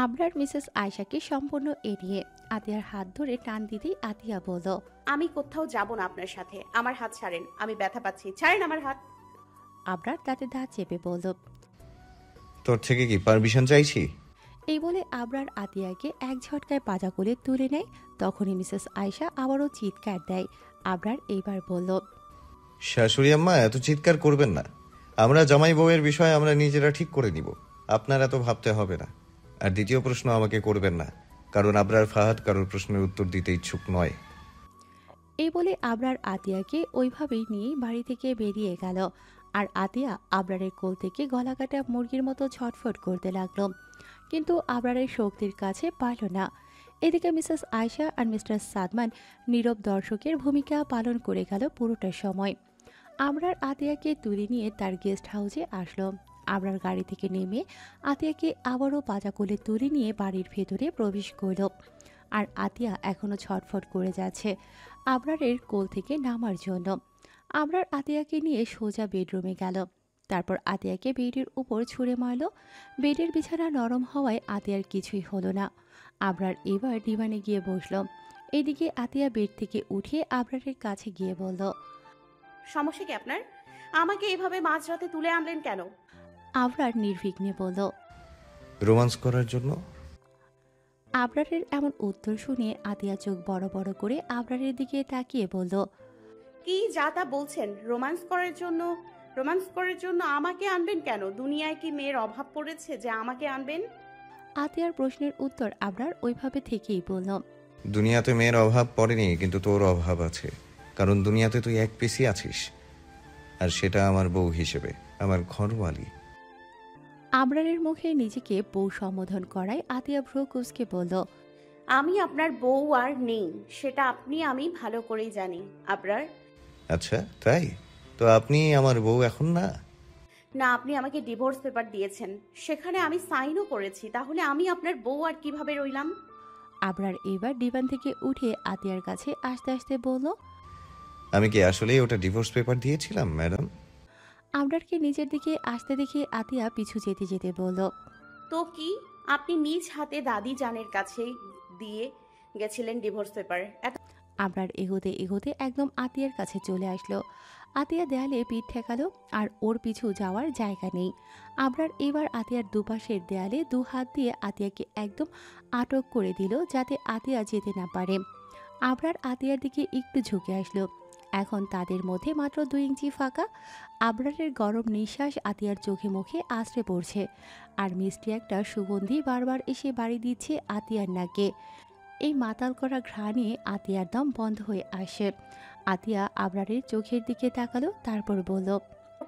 আবরার মিসেস আয়েশাকে সম্পূর্ণ এড়িয়ে আতিয়ার হাত ধরে টান দিতেই আতিয়া বলল, আমি কোথাও যাব না আপনার সাথে। আমার হাত ছাড়েন, আমি ব্যথা পাচ্ছি। ছাড়েন আমার হাত। আবরার দাঁতে দাঁত চেপে বলল, তোর থেকে কি পারমিশন চাইছি? এই বলে আবরার আতিয়াকে এক ঝটকায় পাজা কোলে তুলে নেয়। তখনই মিসেস আয়েশা আবারও চিৎকার দেয়। আবরার এইবার বলল, শাশুড়ি আম্মা এত চিৎকার করবেন না। আমরা জামাই বউয়ের বিষয় আমরা নিজেরা ঠিক করে নিব, আপনার এত ভাবতে হবে না। আর দ্বিতীয় প্রশ্ন আমাকে করবেন না, কারণ আবরার ফাহাদ কারোর প্রশ্নের উত্তর দিতে ইচ্ছুক নয়। এই বলে আবরার আতিয়াকে ওইভাবেই নিয়ে বাড়ি থেকে বেরিয়ে গেল। আর আতিয়া আবরারের কোল থেকে গলাকাটা মুরগির মতো ছটফট করতে লাগলো, কিন্তু আবরারের শক্তির কাছে পারল না। এদিকে মিসেস আয়েশা আর মিস্টার সাদমান নীরব দর্শকের ভূমিকা পালন করে গেল পুরোটা সময়। আবরার আতিয়াকে তুলে নিয়ে তার গেস্ট হাউসে আসলো। আবরার গাড়ি থেকে নেমে আতিয়াকে আবারও পাজা কোলে তুলে নিয়ে বাড়ির ভেতরে প্রবেশ করল। আর আতিয়া এখনও ছটফট করে যাচ্ছে আবরারের কোল থেকে নামার জন্য। আবরার আতিয়াকে নিয়ে সোজা বেডরুমে গেল। তারপর আতিয়াকে বেডের উপর ছুঁড়ে মারল। বেডের বিছানা নরম হওয়ায় আতিয়ার কিছুই হলো না। আবরার এবার ডিভানে গিয়ে বসল। এদিকে আতিয়া বেড থেকে উঠে আবরারের কাছে গিয়ে বলল, সমস্যা কি আপনার? আমাকে এভাবে মাঝরাতে তুলে আনলেন কেন? আবরার নির্বিঘ্নে বলল, রোমান্স করার জন্য। আবরারের এমন উত্তর শুনে আতিয়া চোখ বড় বড় করে আবরারের দিকে তাকিয়ে বলল, কি যা তা বলছেন? রোমান্স করার জন্য? রোমান্স করার জন্য আমাকে আনবেন কেন? দুনিয়ায় কি মেয়ের অভাব পড়েছে যে আমাকে আনবেন? আতিয়ার প্রশ্নের উত্তর আবরার ওইভাবে থেকেই বলল, দুনিয়াতে মেয়ের অভাব পড়েনি, কিন্তু তোর অভাব আছে। কারণ দুনিয়াতে তুই এক পিসি আছিস, আর সেটা আমার বউ হিসেবে, আমার ঘরওয়ালি। আবরারের মুখে নিজেকে বউ সম্বোধন করায় আতিয়া ভ্রু কুঁচকে বলল, আমি আপনার বউ আর নেই, সেটা আমি ভালো করেই জানি। আবরার, আচ্ছা তাই? তো আপনি আমার বউ এখন না? না, আপনি আমাকে ডিভোর্স পেপার দিয়েছেন, সেখানে আমি সাইনও করেছি। তাহলে আমি আপনার বউ আর কিভাবে রইলাম? আবরার এবার ডিভান থেকে উঠে আতিয়ার কাছে আস্তে আস্তে বলল, আমি কি আসলেই ওটা ডিভোর্স পেপার দিয়েছিলাম ম্যাডাম? আবরারকে নিজের দিকে আসতে দেখে আতিয়া পিছু যেতে যেতে বলল, তো কি আপনি নিজ হাতে দাদি জানের কাছে দিয়ে গেছিলেন ডিভোর্স পেপার? আবরার এগোতে এগোতে একদম আতিয়ার কাছে চলে আসলো। আতিয়া দেয়ালে পিঠ ঠেকালো, আর ওর পিছু যাওয়ার জায়গা নেই। আবরার এবার আতিয়ার দুপাশের দেয়ালে দু হাত দিয়ে আতিয়াকে একদম আটক করে দিল, যাতে আতিয়া যেতে না পারে। আবরার আতিয়ার দিকে একটু ঝুঁকে আসলো। এখন তাদের মধ্যে মাত্র 2 ইঞ্চি ফাঁকা। আবরারের গরম নিঃশ্বাস আতিয়ার চোখে মুখে আশ্রে পড়ছে, আর মিষ্টি একটা সুগন্ধি বারবার এসে বাড়ি দিচ্ছে আতিয়ার নাকে। এই মাতাল করা ঘ্রাণে আতিয়ার দম বন্ধ হয়ে আসে। আতিয়া আবরারের চোখের দিকে তাকালো, তারপর বলল,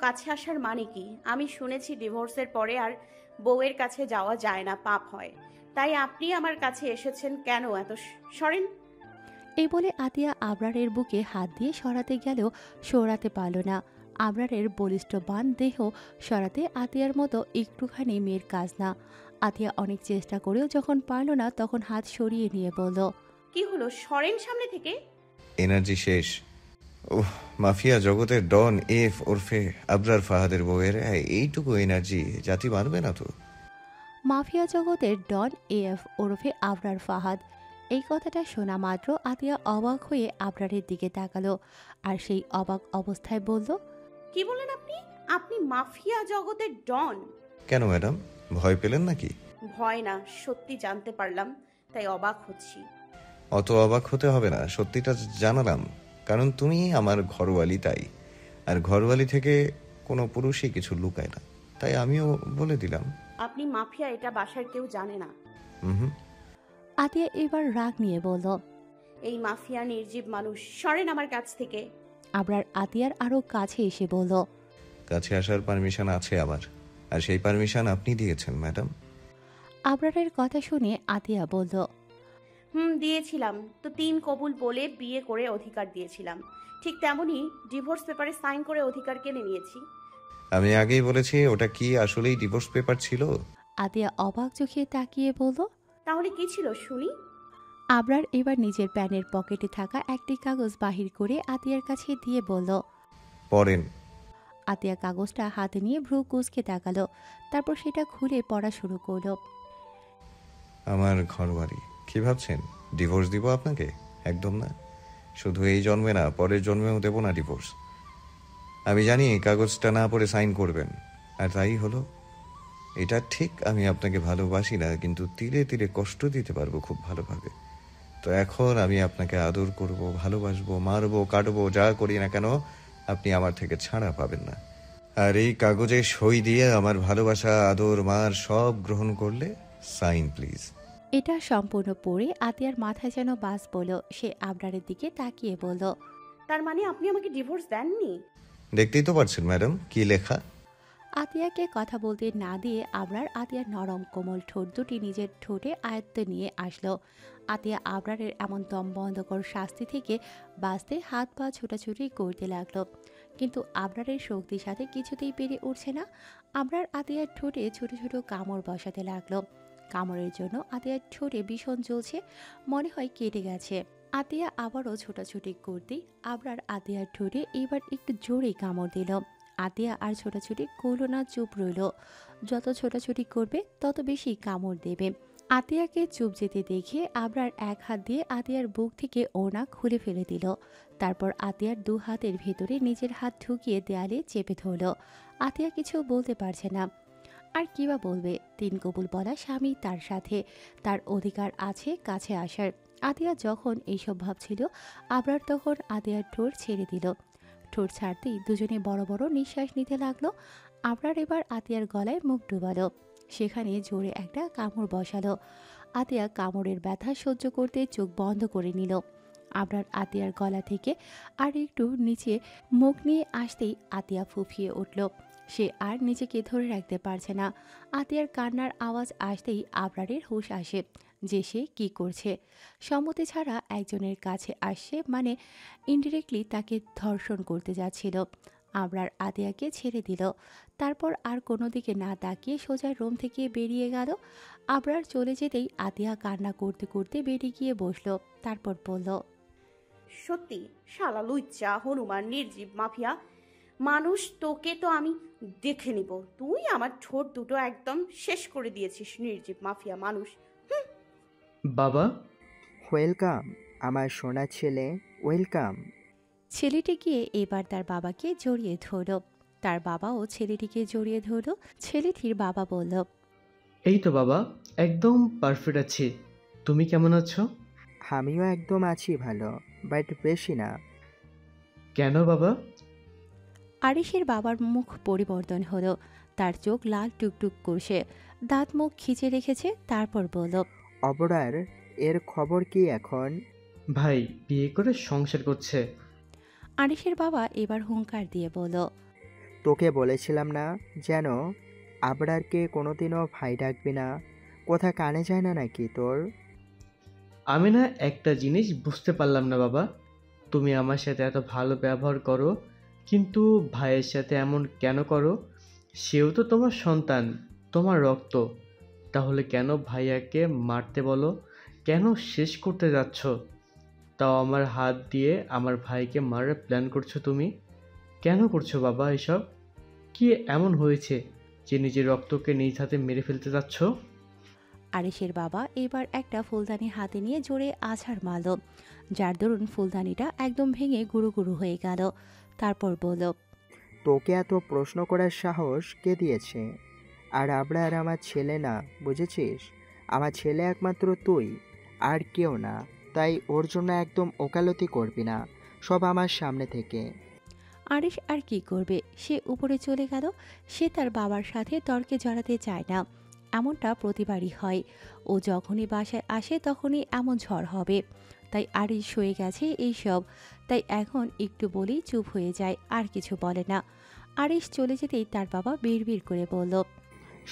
কাছে আসার মানে কি? আমি শুনেছি ডিভোর্সের পরে আর বউয়ের কাছে যাওয়া যায় না, পাপ হয়। তাই আপনি আমার কাছে এসেছেন কেন? এত সরেন। এই বলে আতিয়া আবরারের বুকে হাত দিয়ে সরাতে গেলেও সরাতে পারল না। আবরারের বলিষ্ঠ বান দেহ সরাতে আতিয়ার মতো একটুখানি মেয়ের কাজ না। আতিয়া অনেক চেষ্টা করেও যখন পারল না, তখন হাত সরিয়ে নিয়ে বলল, কি হলো? সরেন সামনে থেকে। এনার্জি শেষ। ওহ, মাফিয়া জগতের ডন এফ ওরফে আবরার ফাহাদের বউয়ের এইটুকু এনার্জি জাতি মানবে না তো। মাফিয়া জগতের ডন এফ ওরফে আবরার ফাহাদ। এই কথাটা শোনা মাত্র আতিয়া অবাক হয়ে আবরারের দিকে তাকালো, আর সেই অবাক অবস্থায় বলল, কি বলেন আপনি? আপনি মাফিয়া জগতের ডন? কেন ম্যাডাম, ভয় পেলেন নাকি? ভয় না, সত্যি জানতে পারলাম, তাই অবাক হচ্ছি। অত অবাক হতে হবে না, সত্যিটা জানালাম। কারণ তুমি আমার ঘরওয়ালি, তাই। আর ঘরওয়ালি থেকে কোনো পুরুষই কিছু লুকায় না, তাই আমিও বলে দিলাম। আপনি মাফিয়া এটা বাসার কেউ জানে না। হুম। আতিয়া এবার রাগ নিয়ে বলল, এই মাফিয়া নির্জীব মানুষ, সরেন আমার কাছ থেকে। আবরার আতিয়ার আরো কাছে এসে বলল, কাছে আসার পারমিশন আছে আমার, আর সেই পারমিশন আপনি দিয়েছেন ম্যাডাম। আবরারের কথা শুনে আতিয়া বলল, দিয়েছিলাম তো। 3 কবুল বলে বিয়ে করে অধিকার দিয়েছিলাম। ঠিক তেমনই ডিভোর্স পেপারে সাইন করে অধিকার কেড়ে নিয়েছি। আমি আগেই বলেছি ওটা কি আসলেই ডিভোর্স পেপার ছিল? আতিয়া অবাক চোখে তাকিয়ে বলল, তাহলে কি ছিল শুনি? আবরার এবার নিজের প্যানের পকেটে থাকা একটি কাগজ বাহির করে আতিয়ার কাছে দিয়ে বলল, পড়েন। আতিয়া কাগজটা হাতে নিয়ে ভ্রু কুঁচকে তাকালো, তারপর সেটা খুলে পড়া শুরু করলো। আমার ঘরবাড়ি, কি ভাবছেন ডিভোর্স দিব আপনাকে? একদম না। শুধু এই জন্মে না, পরের জন্মেও দেব না ডিভোর্স। আমি জানি কাগজটা না পড়ে সাইন করবেন, আর তাই হলো। এটা ঠিক, আমি আপনাকে ভালোবাসি না, কিন্তু তিলে তিলে কষ্ট দিতে পারবো খুব ভালোভাবে। তো এখন আমি আপনাকে আদর করব, ভালোবাসবো, মারবো, কাটবো, যা করি না কেন আপনি আমার থেকে ছাড়া পাবেন না। আর এই কাগজে সই দিয়ে আমার ভালোবাসা, আদর, মার সব গ্রহণ করলে সাইন প্লিজ। এটা সম্পূর্ণ পড়ে আতিয়ার মাথায় যেন বাস বলল। সে আবরারের দিকে তাকিয়ে বলল, তার মানে আপনি আমাকে ডিভোর্স দেননি? দেখতেই তো পারছেন ম্যাডাম কি লেখা। আতিয়াকে কথা বলতে না দিয়ে আবরার আতিয়ার নরম কোমল ঠোঁট দুটি নিজের ঠোঁটে আয়ত্তে নিয়ে আসলো। আতিয়া আবরারের এমন দম বন্ধকর শাস্তি থেকে বাঁচতে হাত পা ছোটাছুটি করতে লাগলো, কিন্তু আবরারের শক্তির সাথে কিছুতেই পেরে উঠছে না। আবরার আতিয়ার ঠোঁটে ছোট ছোট কামড় বসাতে লাগলো। কামড়ের জন্য আতিয়ার ঠোঁটে ভীষণ জ্বলছে, মনে হয় কেটে গেছে। আতিয়া আবারও ছোটাছুটি করতেই আবরার আতিয়ার ঠোঁটে এবার একটু জোরেই কামড় দিল। আতিয়া আর ছোটাছুটি করল না, চুপ রইল। যত ছোটাছুটি করবে তত বেশি কামড় দেবে। আতিয়াকে চুপ যেতে দেখে আবরার এক হাত দিয়ে আতিয়ার বুক থেকে ওড়না খুলে ফেলে দিল। তারপর আতিয়ার 2 হাতের ভেতরে নিজের হাত ঢুকিয়ে দেয়ালে চেপে ধরল। আতিয়া কিছু বলতে পারছে না, আর কি বা বলবে। 3 কবুল বলা স্বামী তার সাথে, তার অধিকার আছে কাছে আসার। আতিয়া যখন এইসব ভাবছিল, আবরার তখন আতিয়ার ঠোঁট ছেড়ে দিল। ঠোঁট ছাড়তেই দুজনে বড় বড় নিঃশ্বাস নিতে লাগলো। আবরার এবার আতিয়ার গলায় মুখ ডুবালো, সেখানে জোরে একটা কামড় বসালো। আতিয়া কামড়ের ব্যথা সহ্য করতে চোখ বন্ধ করে নিল। আবরার আতিয়ার গলা থেকে আর একটু নিচে মুখ নিয়ে আসতেই আতিয়া ফুঁফিয়ে উঠল। সে আর নিজেকে ধরে রাখতে পারছে না। আতিয়ার কান্নার আওয়াজ আসতেই আবরারের হুঁশ আসে যে সে কি করছে। সম্মতি ছাড়া একজনের কাছে আসছে মানে ইনডিরেক্টলি তাকে ধর্ষণ করতে যাচ্ছিল। আবরার আতিয়াকে ছেড়ে দিল, তারপর আর কোনো দিকে না তাকিয়ে সোজা রুম থেকে বেরিয়ে গেল। আবরার চলে যেতেই আতিয়া কান্না করতে করতে বেরিয়ে গিয়ে বসলো, তারপর বলল, সত্যি শালা লুচ্চা হনুমান নির্জীব মাফিয়া মানুষ, তোকে তো আমি দেখে নিব। তুই আমার ঠোঁট দুটো একদম শেষ করে দিয়েছিস, নির্জীব মাফিয়া মানুষ। বাবা, ওয়েলকাম আমার সোনা ছেলে, ওয়েলকাম। ছেলেটি গিয়ে এবার তার বাবাকে জড়িয়ে ধরল। তার বাবাও ছেলেটিকে জড়িয়ে ধরল। ছেলেটির বাবা বলল, এই তো বাবা, একদম পারফেক্ট আছি। তুমি কেমন আছো? আমিও একদম আছি ভালো, বাট বেশি না। কেন বাবা? আরিশের বাবার মুখ পরিবর্তন হলো, তার চোখ লাল টুকটুক করছে, দাঁত মুখ খিচে রেখেছে। তারপর বলল, অবরার এর খবর কি এখন? ভাই বিয়ে করে সংসার করছে। আরিশের বাবা এবার হুঙ্কার দিয়ে বলল, তোকে বলেছিলাম না যেন আবরারকে কোনোদিনও ভাই ডাকবি না? কথা কানে যায় না নাকি তোর? আমি না একটা জিনিস বুঝতে পারলাম না বাবা, তুমি আমার সাথে এত ভালো ব্যবহার করো কিন্তু ভাইয়ের সাথে এমন কেন করো? সেও তো তোমার সন্তান, তোমার রক্ত। তাহলে কেন ভাইয়াকে মারতে বলো? কেন শেষ করতে যাচ্ছ? তাও আমার হাত দিয়ে আমার ভাইকে মারার প্ল্যান করছো তুমি? কেন করছো বাবা এসব? কি এমন হয়েছে যে নিজের রক্তকে নিজ হাতে মেরে ফেলতে যাচ্ছ? আরিশের বাবা এবার একটা ফুলদানি হাতে নিয়ে জোরে আছাড় মারল, যার দরুন ফুলদানিটা একদম ভেঙে গুঁড়ো গুঁড়ো হয়ে গেল। তারপর বলল, তোকে এত প্রশ্ন করার সাহস কে দিয়েছে? আর আবরার আমার ছেলে না, বুঝেছিস? আমার ছেলে একমাত্র তুই, আর কেউ না। তাই ওর জন্য একদম ওকালতি করবি না, সব আমার সামনে থেকে। আরিশ আর কি করবে, সে উপরে চলে গেল। সে তার বাবার সাথে তর্কে জড়াতে চায় না, এমনটা প্রতিবারই হয়। ও যখনই বাসায় আসে তখনই এমন ঝড় হবে। তাই আরিশ হয়ে গেছে এইসব। তাই এখন একটু বলেই চুপ হয়ে যায়, আর কিছু বলে না। আরিশ চলে যেতেই তার বাবা বিড়বিড় করে বলল,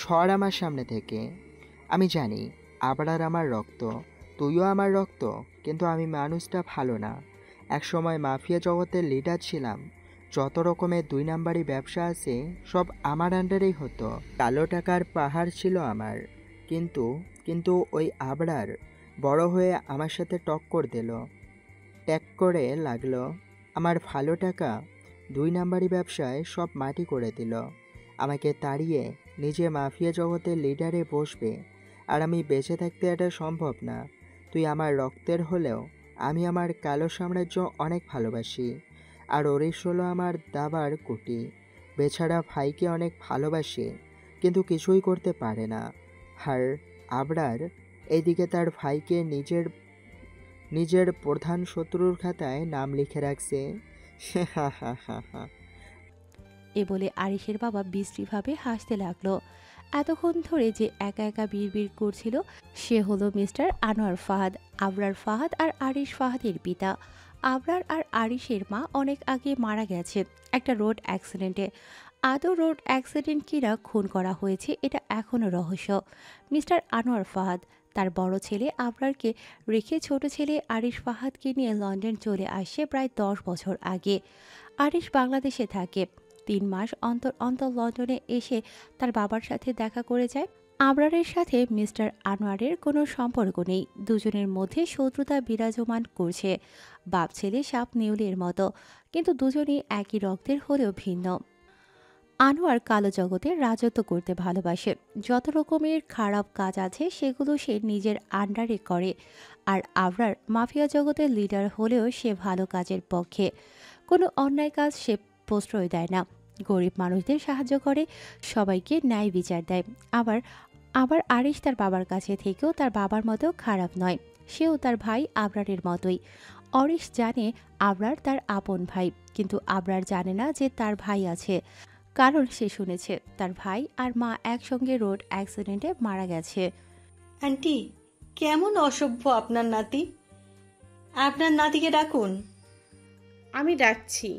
সর আমার সামনে থেকে। আমি জানি আবরার আমার রক্ত, তুইও আমার রক্ত, কিন্তু আমি মানুষটা ভালো না। একসময় মাফিয়া জগতের লিডার ছিলাম। যত রকমের 2 নাম্বারি ব্যবসা আছে সব আমার আন্ডারেই হতো। কালো টাকার পাহাড় ছিল আমার। কিন্তু কিন্তু ওই আবরার বড় হয়ে আমার সাথে টক্কর দিল, ট্যাগ করে লাগলো। আমার ভালো টাকা 2 নাম্বারি ব্যবসায় সব মাটি করে দিল। আমাকে তাড়িয়ে নিজে মাফিয়া জগতের লিডারে বসবে, আর আমি বেঁচে থাকতে এটা সম্ভব না। তুই আমার রক্তের হলেও আমি আমার কালো সাম্রাজ্য অনেক ভালোবাসি। আর ওরিশ হলো আমার দাবার কুটি। বেচারা ভাইকে অনেক ভালোবাসে, কিন্তু কিছুই করতে পারে না। আর আবরার এইদিকে তার ভাইকে নিজের নিজের প্রধান শত্রুর খাতায় নাম লিখে রাখছে। হা হা হা হা। এ বলে আরিশের বাবা বিশ্রীভাবে হাসতে লাগলো। এতক্ষণ ধরে যে একা একা বিড়বিড় করছিল সে হলো মিস্টার আনোয়ার ফাহাদ, আবরার ফাহাদ আর আরিশ ফাহাদের পিতা। আবরার আর আরিশের মা অনেক আগে মারা গেছে একটা রোড অ্যাক্সিডেন্টে। আদৌ রোড অ্যাক্সিডেন্ট কিনা খুন করা হয়েছে এটা এখনও রহস্য। মিস্টার আনোয়ার ফাহাদ তার বড় ছেলে আবরারকে রেখে ছোট ছেলে আরিশ ফাহাদকে নিয়ে লন্ডন চলে আসে প্রায় 10 বছর আগে। আরিশ বাংলাদেশে থাকে। 3 মাস অন্তর অন্তর লন্ডনে এসে তার বাবার সাথে দেখা করে যায়। আবরারের সাথে মিস্টার আনোয়ারের কোনো সম্পর্ক নেই, দুজনের মধ্যে শত্রুতা বিরাজমান করছে, বাপ ছেলে সাপ নেউলের মতো, কিন্তু দুজনেই একই রক্তের হলেও ভিন্ন। আনোয়ার কালো জগতে রাজত্ব করতে ভালোবাসে, যত রকমের খারাপ কাজ আছে সেগুলো সে নিজের আন্ডারে করে। আর আবরার মাফিয়া জগতের লিডার হলেও সে ভালো কাজের পক্ষে, কোনো অন্যায় কাজ সে প্রশ্রয় দেয় না, গরিব মানুষদের সাহায্য করে, সবাইকে ন্যায় বিচার দেয়। আবার আবার আরিশ তার বাবার কাছে থেকেও তার বাবার মতো খারাপ নয়, সেও তার ভাই আবরারের মতোই। অরিশ জানে আবরার তার আপন ভাই, কিন্তু আবরার জানে না যে তার ভাই আছে, কারণ সে শুনেছে তার ভাই আর মা একসঙ্গে রোড অ্যাক্সিডেন্টে মারা গেছে। আন্টি, কেমন অসভ্য আপনার নাতি! আপনার নাতিকে ডাকুন। আমি ডাকছি।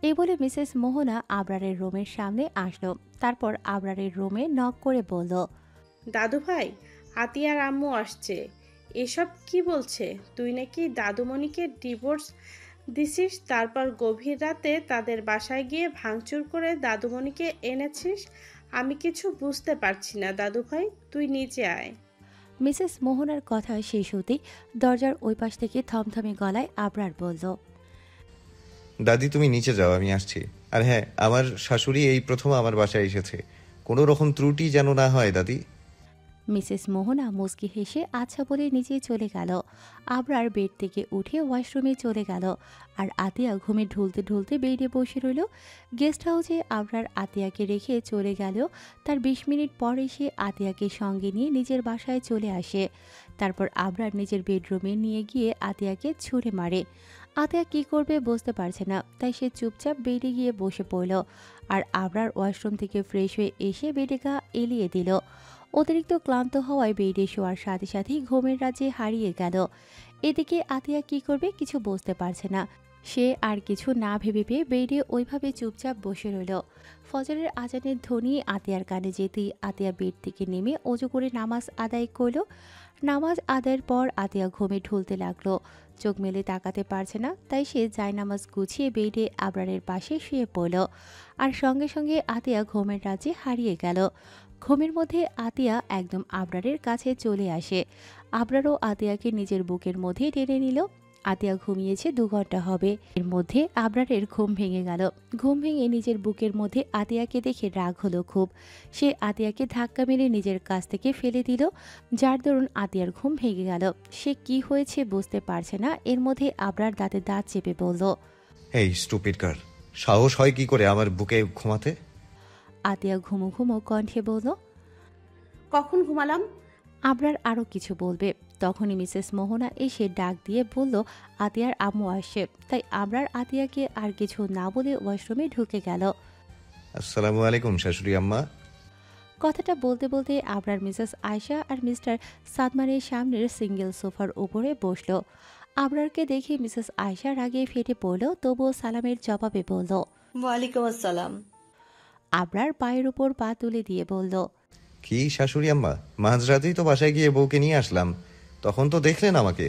এই বলে মিসেস মোহনা আবরারের রুমের সামনে আসলো। তারপর আবরারের রুমে নক করে বলল, দাদু ভাই, আতিয়ার আম্মু আসছে। এসব কি বলছে? তুই নাকি দাদুমণিকে ডিভোর্স দিছিস, তারপর গভীর রাতে তাদের বাসায় গিয়ে ভাঙচুর করে দাদুমণিকে এনেছিস। আমি কিছু বুঝতে পারছি না দাদু ভাই, তুই নিচে আয়। মিসেস মোহনার কথা শেষ হতেই দরজার ওই পাশ থেকে থমথমে গলায় আবরার বলল, দাদি তুমি নিচে যাও, আমি আসছি। আর হ্যাঁ, আমার শাশুড়ি এই প্রথম আমার বাসায় এসেছে, কোনো রকম ত্রুটি যেন না হয় দাদি। মিসেস মোহনা মুচকি হেসে আচ্ছা বলে নিচে চলে গেল। আবরার বেড থেকে উঠে ওয়াশরুমে চলে গেল, আর আতিয়া ঘুমে ঢুলতে ঢুলতে বেডে বসে রইল। গেস্ট হাউসে আবরার আতিয়াকে রেখে চলে গেল। তার 20 মিনিট পর এসে আতিয়াকে সঙ্গে নিয়ে নিজের বাসায় চলে আসে। তারপর আবরার নিজের বেডরুমে নিয়ে গিয়ে আতিয়াকে ছুঁড়ে মারে। আতিয়া কি করবে বুঝতে পারছে না, তাই সে চুপচাপ বেডে গিয়ে বসে পড়ল। আর আবরার ওয়াশরুম থেকে ফ্রেশ হয়ে এসে বেডে গা এলিয়ে দিল। অতিরিক্ত ক্লান্ত হওয়ায় বেডে শোয়ার সাথে সাথেই ঘুমের রাজ্যে হারিয়ে গেল। এদিকে আতিয়া কি করবে কিছু বুঝতে পারছে না। সে আর কিছু না ভেবে পেয়ে বেডে ওইভাবে চুপচাপ বসে রইল। ফজরের আজানের ধ্বনি আতিয়ার কানে যেতেই আতিয়া বেড থেকে নেমে অজু করে নামাজ আদায় করল। নামাজ আদায়ের পর আতিয়া ঘুমে ঢুলতে লাগলো। চোখ মেলে তাকাতে পারছে না, তাই সে জায়নামাজ গুছিয়ে বেডে আবরারের পাশে শুয়ে পড়ল। আর সঙ্গে সঙ্গে আতিয়া ঘুমের রাজ্যে হারিয়ে গেল। ঘুমের মধ্যে আতিয়া একদম আবরারের কাছে চলে আসে। আবরারও আতিয়াকে নিজের বুকের মধ্যে টেনে নিল। আতিয়া ঘুমিয়েছে 2 ঘন্টা হবে। এর মধ্যে আবরারের ঘুম ভেঙে গেল। ঘুম ভেঙে নিজের বুকের মধ্যে আতিয়াকে দেখে রাগ হলো খুব। সে আতিয়াকে ধাক্কা মেরে নিজের কাছ থেকে ফেলে দিল, যার দরুন আতিয়ার ঘুম ভেঙে গেল। সে কি হয়েছে বুঝতে পারছে না। এর মধ্যে আবরার দাঁতে দাঁত চেপে বলল, এই স্টুপিড গার্ল, সাহস হয় কি করে আমার বুকে ঘুমাতে? আতিয়া ঘুমো ঘুমো কণ্ঠে বলল, কখন ঘুমালাম? আবরার আরও কিছু বলবে, তখনই মিসেস মোহনা এসে ডাক দিয়ে বলল আতিয়ার আম্মু আসে। তাই আবরার আতিয়াকে আর কিছু না বলে ওয়াশরুমে ঢুকে গেল। আসসালামু আলাইকুম শাশুড়ি আম্মা। কথাটা বলতে বলতে আবরার মিসেস আয়শা আর মিস্টার সাদমানের সামনের সিঙ্গেল সোফার উপরে বসল। আবরারকে দেখে মিসেস আয়শা রাগে ফেটে পড়ল, তবুও সালামের জবাবে বলল, ওয়ালাইকুম আসসালাম। আবরার পায়ের উপর পা তুলে দিয়ে বলল, কি শাশুড়ি আম্মা, মাঝরাতেই তো বাসায় গিয়ে বউকে নিয়ে আসলাম, তখন তো দেখলেন আমাকে,